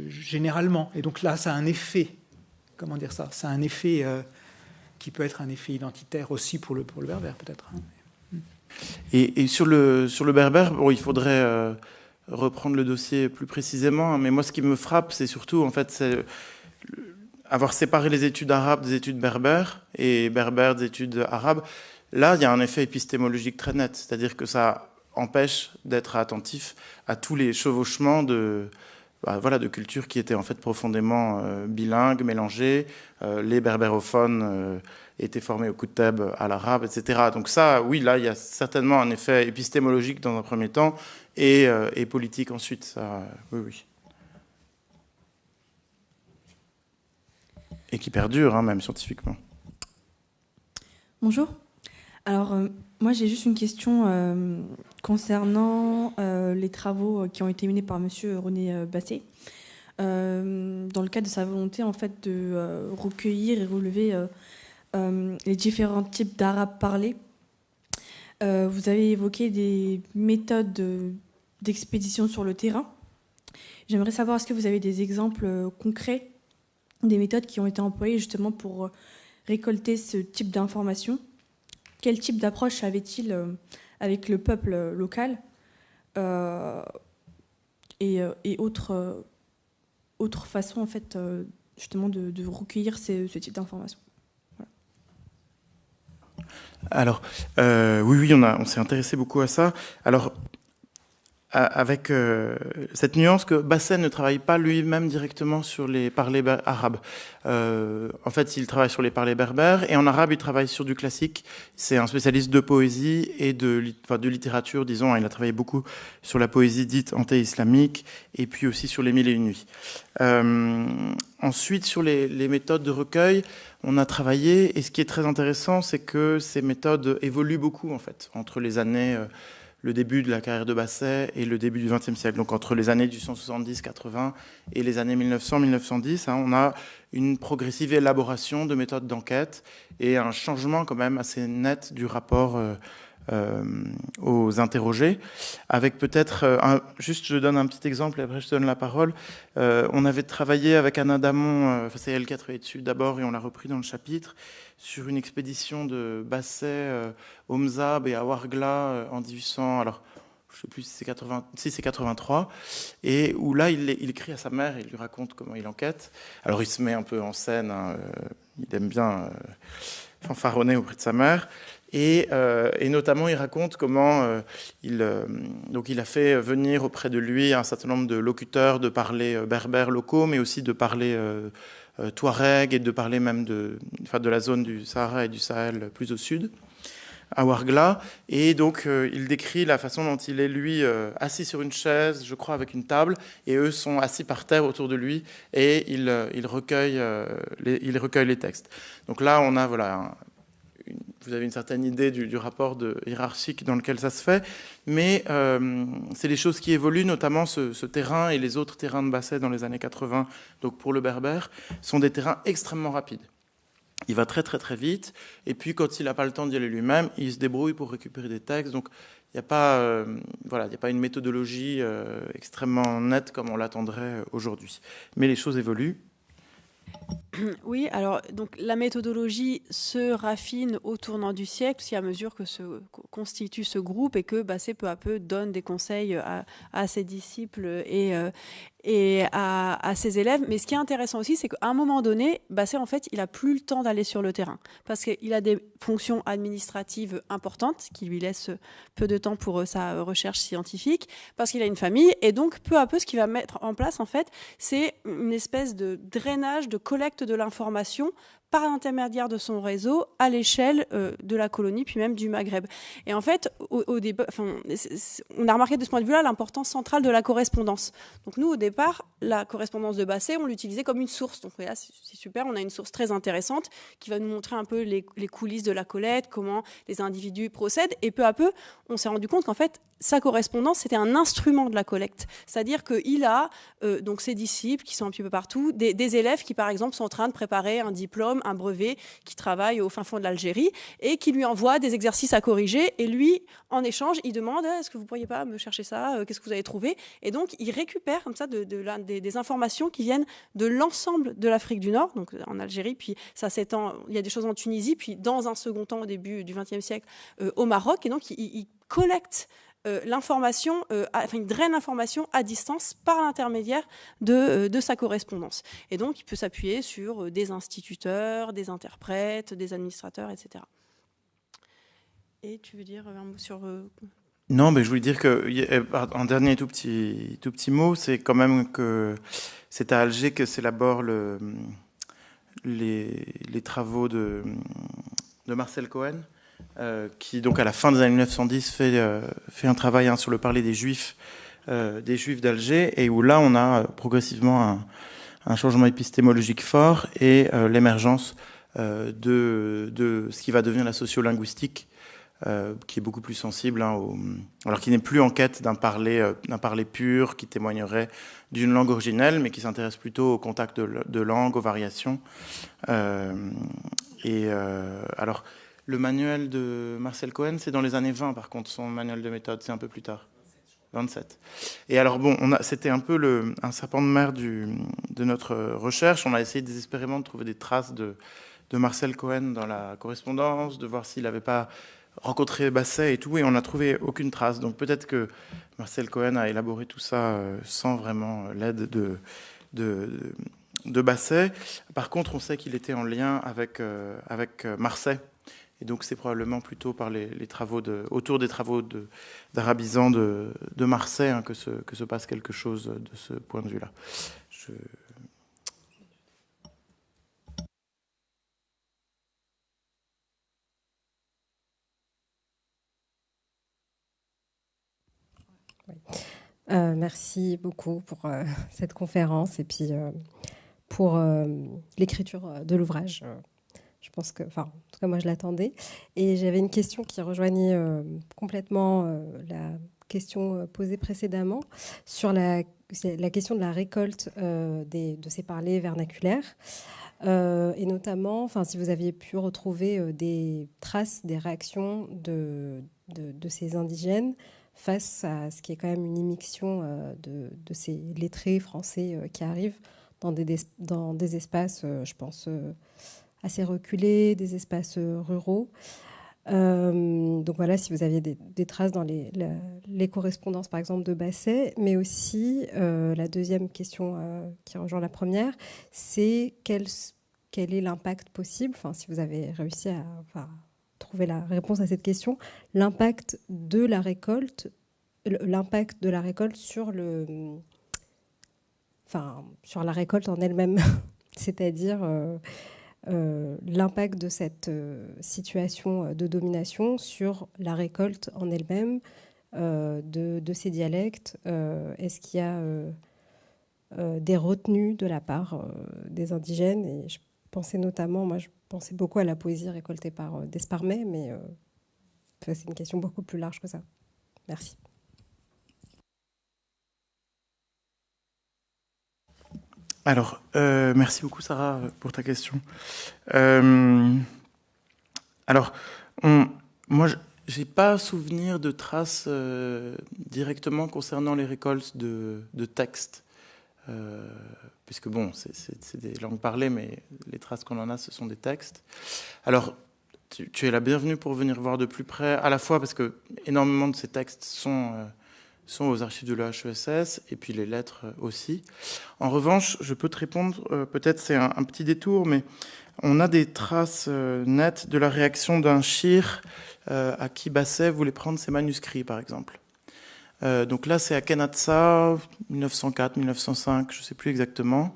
généralement. Et donc là, ça a un effet, ça a un effet qui peut être un effet identitaire aussi pour le berbère, peut-être. Et sur le berbère, bon, il faudrait reprendre le dossier plus précisément, mais moi, ce qui me frappe, c'est surtout, en fait, c'est avoir séparé les études arabes des études berbères et berbères des études arabes. Là, il y a un effet épistémologique très net, c'est-à-dire que ça empêche d'être attentif à tous les chevauchements de cultures qui étaient en fait profondément bilingues, mélangées. Les berbérophones étaient formés au Kouteb, à l'arabe, etc. Donc ça, oui, là, il y a certainement un effet épistémologique dans un premier temps et politique ensuite. Ça, oui. Et qui perdure, même scientifiquement. Bonjour. Alors, moi, j'ai juste une question concernant les travaux qui ont été menés par monsieur René Basset, dans le cadre de sa volonté, en fait, de recueillir et relever les différents types d'arabe parlé. Vous avez évoqué des méthodes d'expédition sur le terrain. J'aimerais savoir, est-ce que vous avez des exemples concrets des méthodes qui ont été employées justement pour récolter ce type d'informations? Quel type d'approche avait-il avec le peuple local et autres façons, en fait, justement, de recueillir ce type d'informations? Voilà. Alors, oui, on s'est intéressé beaucoup à ça. Alors, avec cette nuance que Basset ne travaille pas lui-même directement sur les parlers arabes. En fait, il travaille sur les parlers berbères, et en arabe, il travaille sur du classique. C'est un spécialiste de poésie et de littérature, disons. Il a travaillé beaucoup sur la poésie dite anté-islamique, et puis aussi sur les Mille et une nuits. Ensuite, sur les méthodes de recueil, on a travaillé, et ce qui est très intéressant, c'est que ces méthodes évoluent beaucoup, en fait, entre les années... le début de la carrière de Basset et le début du XXe siècle. Donc entre les années 1870-80 et les années 1900-1910, on a une progressive élaboration de méthodes d'enquête et un changement quand même assez net du rapport aux interrogés. Avec peut-être, juste je donne un petit exemple et après je donne la parole. On avait travaillé avec Anna Damon, c'est elle qui a travaillé dessus d'abord et on l'a repris dans le chapitre, sur une expédition de Basset au Mzab et à Ouargla en 1800, alors je ne sais plus si c'est 83, et où là il écrit à sa mère, il lui raconte comment il enquête. Alors il se met un peu en scène, il aime bien fanfaronner auprès de sa mère, et notamment il raconte comment donc il a fait venir auprès de lui un certain nombre de locuteurs de parler berbères locaux, mais aussi de parler touareg et de parler même de la zone du Sahara et du Sahel plus au sud, à Ouargla. Et donc il décrit la façon dont il est, lui, assis sur une chaise, je crois, avec une table, et eux sont assis par terre autour de lui, et il recueille les textes. Donc là, on a, vous avez une certaine idée du rapport hiérarchique dans lequel ça se fait, mais c'est les choses qui évoluent, notamment ce terrain et les autres terrains de Basset dans les années 80, donc pour le berbère, sont des terrains extrêmement rapides. Il va très très très vite, et puis quand il n'a pas le temps d'y aller lui-même, il se débrouille pour récupérer des textes. Donc il n'y a pas, une méthodologie extrêmement nette comme on l'attendrait aujourd'hui. Mais les choses évoluent. Oui, alors donc la méthodologie se raffine au tournant du siècle, si à mesure que se constitue ce groupe et que Basset peu à peu donne des conseils à ses disciples et à ses élèves. Mais ce qui est intéressant aussi, c'est qu'à un moment donné, Basset, en fait, il a plus le temps d'aller sur le terrain parce qu'il a des fonctions administratives importantes qui lui laissent peu de temps pour sa recherche scientifique, parce qu'il a une famille, et donc peu à peu, ce qu'il va mettre en place, en fait, c'est une espèce de drainage, de collecte de l'information par l'intermédiaire de son réseau à l'échelle de la colonie, puis même du Maghreb. Et en fait, au début, on a remarqué de ce point de vue-là l'importance centrale de la correspondance. Donc nous, au départ, la correspondance de Basset, on l'utilisait comme une source. Donc là, c'est super, on a une source très intéressante qui va nous montrer un peu les coulisses de la collecte, comment les individus procèdent. Et peu à peu, on s'est rendu compte qu'en fait, sa correspondance, c'était un instrument de la collecte. C'est-à-dire qu'il a donc ses disciples qui sont un petit peu partout, des élèves qui, par exemple, sont en train de préparer un diplôme, un brevet, qui travaillent au fin fond de l'Algérie et qui lui envoient des exercices à corriger. Et lui, en échange, il demande « Est-ce que vous ne pourriez pas me chercher ça ? Qu'est-ce que vous avez trouvé ?» Et donc, il récupère comme ça des informations qui viennent de l'ensemble de l'Afrique du Nord, donc en Algérie, puis ça s'étend, il y a des choses en Tunisie, puis dans un second temps, au début du XXe siècle, au Maroc. Et donc, il collecte l'information, il draine l'information à distance par l'intermédiaire de sa correspondance. Et donc, il peut s'appuyer sur des instituteurs, des interprètes, des administrateurs, etc. Et tu veux dire un mot sur... Non, mais je voulais dire un dernier tout petit mot, c'est quand même que c'est à Alger que s'élaborent les travaux de Marcel Cohen, qui donc à la fin des années 1910 fait un travail sur le parler des Juifs d'Alger, et où là on a progressivement un changement épistémologique fort et l'émergence de ce qui va devenir la sociolinguistique, qui est beaucoup plus sensible, alors qui n'est plus en quête d'un parler pur qui témoignerait d'une langue originelle, mais qui s'intéresse plutôt au contact de langues, aux variations. Alors, le manuel de Marcel Cohen, c'est dans les années 20, par contre, son manuel de méthode, c'est un peu plus tard. 27. Et alors, bon, c'était un peu un serpent de mer de notre recherche. On a essayé désespérément de trouver des traces de Marcel Cohen dans la correspondance, de voir s'il n'avait pas rencontré Basset et tout, et on n'a trouvé aucune trace. Donc peut-être que Marcel Cohen a élaboré tout ça sans vraiment l'aide de Basset. Par contre, on sait qu'il était en lien avec Marseille. Et donc c'est probablement plutôt par les travaux autour des travaux d'arabisants de Marseille que se passe quelque chose de ce point de vue-là. Merci beaucoup pour cette conférence et puis pour l'écriture de l'ouvrage. Je pense que, en tout cas, moi, je l'attendais. Et j'avais une question qui rejoignait complètement la question posée précédemment sur la question de la récolte de ces parlers vernaculaires. Et notamment, si vous aviez pu retrouver des traces, des réactions de ces indigènes face à ce qui est quand même une immixtion de ces lettrés français qui arrivent dans des espaces, je pense, assez reculés, des espaces ruraux. Donc voilà, si vous aviez des traces dans les correspondances, par exemple, de Basset, mais aussi la deuxième question qui rejoint la première, c'est quel est l'impact possible, si vous avez réussi à trouver la réponse à cette question, l'impact de la récolte sur sur la récolte en elle-même, c'est-à-dire l'impact de cette situation de domination sur la récolte en elle-même de ces dialectes. Est-ce qu'il y a des retenues de la part des indigènes? Et je pensais notamment, je pensais beaucoup à la poésie récoltée par Desparmet, mais c'est une question beaucoup plus large que ça. Merci. Alors, merci beaucoup Sarah pour ta question. Alors, moi, j'ai pas souvenir de traces directement concernant les récoltes de textes puisque bon, c'est des langues parlées, mais les traces qu'on en a, ce sont des textes. Alors, tu es la bienvenue pour venir voir de plus près, à la fois parce que énormément de ces textes sont aux archives de l'EHESS, et puis les lettres aussi. En revanche, je peux te répondre, peut-être c'est un petit détour, mais on a des traces nettes de la réaction d'un shir à qui Basset voulait prendre ses manuscrits, par exemple. Donc là, c'est à Kenatsa, 1904, 1905, je ne sais plus exactement.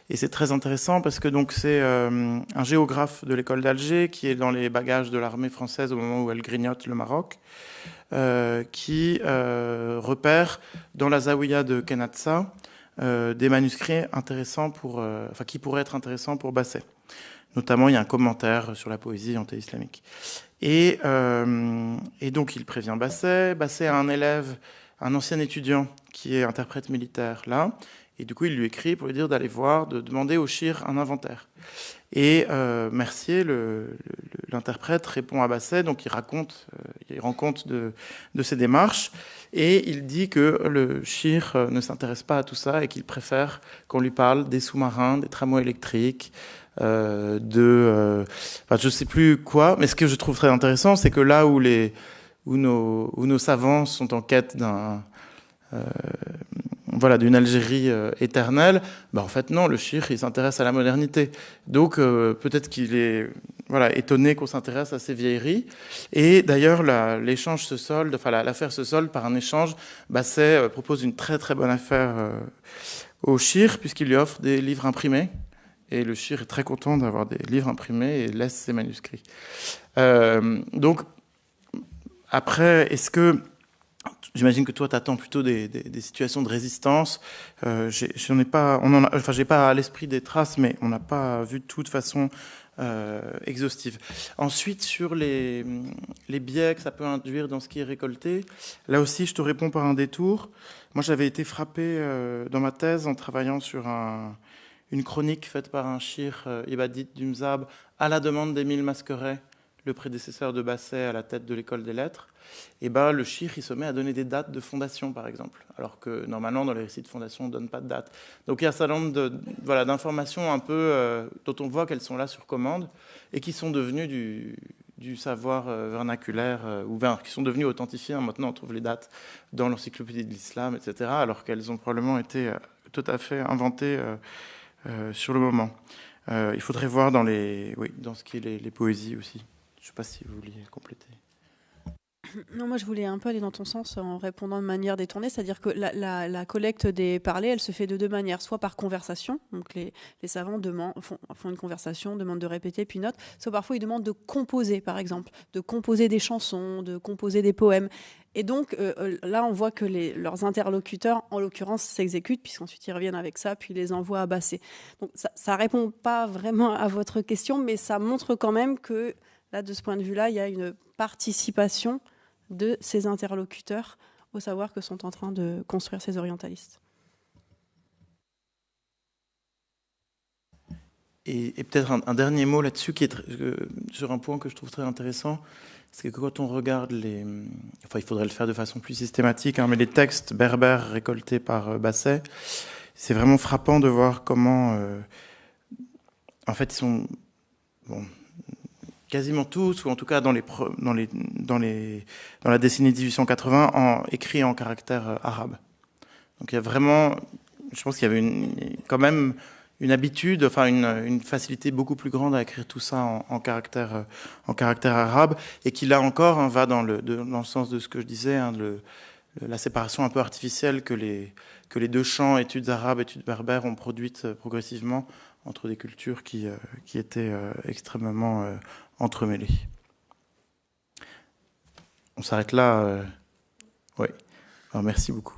Et c'est très intéressant parce que donc c'est un géographe de l'école d'Alger qui est dans les bagages de l'armée française au moment où elle grignote le Maroc, qui repère dans la zaouïa de Kenatsa des manuscrits intéressants qui pourraient être intéressants pour Basset. Notamment, il y a un commentaire sur la poésie anté-islamique. Et donc, il prévient Basset. Basset a un élève, un ancien étudiant qui est interprète militaire là. Et du coup, il lui écrit pour lui dire d'aller voir, de demander au shir un inventaire. Et Mercier, l'interprète, répond à Basset. Donc, il rend compte de ses démarches. Et il dit que le shir ne s'intéresse pas à tout ça et qu'il préfère qu'on lui parle des sous-marins, des tramways électriques, je ne sais plus quoi. Mais ce que je trouve très intéressant, c'est que là où nos savants sont en quête d'une Algérie éternelle, en fait non, le shir il s'intéresse à la modernité. Donc peut-être qu'il est étonné qu'on s'intéresse à ces vieilleries. Et d'ailleurs l'affaire se solde par un échange. Basset propose une très très bonne affaire au shir puisqu'il lui offre des livres imprimés. Et le shir est très content d'avoir des livres imprimés et laisse ses manuscrits. Donc après, est-ce que j'imagine que toi, tu attends plutôt des situations de résistance. J'ai pas à l'esprit des traces, mais on n'a pas vu tout de façon exhaustive. Ensuite, sur les biais que ça peut induire dans ce qui est récolté, là aussi, je te réponds par un détour. Moi, j'avais été frappé dans ma thèse en travaillant sur une chronique faite par un shir ibadite du Mzab à la demande d'Émile Masqueret, le prédécesseur de Basset à la tête de l'école des lettres. Et le shir, il se met à donner des dates de fondation, par exemple, alors que normalement, dans les récits de fondation, on ne donne pas de date. Donc il y a un certain nombre d'informations un peu dont on voit qu'elles sont là sur commande et qui sont devenues du savoir vernaculaire, qui sont devenues authentifiées. Maintenant, on trouve les dates dans l'encyclopédie de l'islam, etc., alors qu'elles ont probablement été tout à fait inventées sur le moment. Il faudrait voir dans ce qui est les poésies aussi. Je ne sais pas si vous vouliez compléter. Non, moi je voulais un peu aller dans ton sens en répondant de manière détournée, c'est-à-dire que la collecte des parlers, elle se fait de deux manières, soit par conversation, donc les savants font une conversation, demandent de répéter, puis notent, soit parfois ils demandent de composer, par exemple, de composer des chansons, de composer des poèmes. Et donc là, on voit que leurs interlocuteurs, en l'occurrence, s'exécutent, puisqu'ensuite ils reviennent avec ça, puis ils les envoient à Basset. Donc ça ne répond pas vraiment à votre question, mais ça montre quand même que, là, de ce point de vue-là, il y a une participation de ces interlocuteurs au savoir que sont en train de construire ces orientalistes. Et peut-être un dernier mot là-dessus, qui est sur un point que je trouve très intéressant, c'est que quand on regarde il faudrait le faire de façon plus systématique, mais les textes berbères récoltés par Basset, c'est vraiment frappant de voir comment, en fait, ils sont... quasiment tous, ou en tout cas dans la décennie 1880, écrits en caractère arabe. Donc il y a vraiment, je pense qu'il y avait quand même une habitude, une facilité beaucoup plus grande à écrire tout ça en caractère arabe, et qui là encore va dans le sens de ce que je disais, la séparation un peu artificielle que les deux champs, études arabes, études berbères, ont produite progressivement entre des cultures qui étaient extrêmement entremêlées. On s'arrête là. Oui. Alors, merci beaucoup.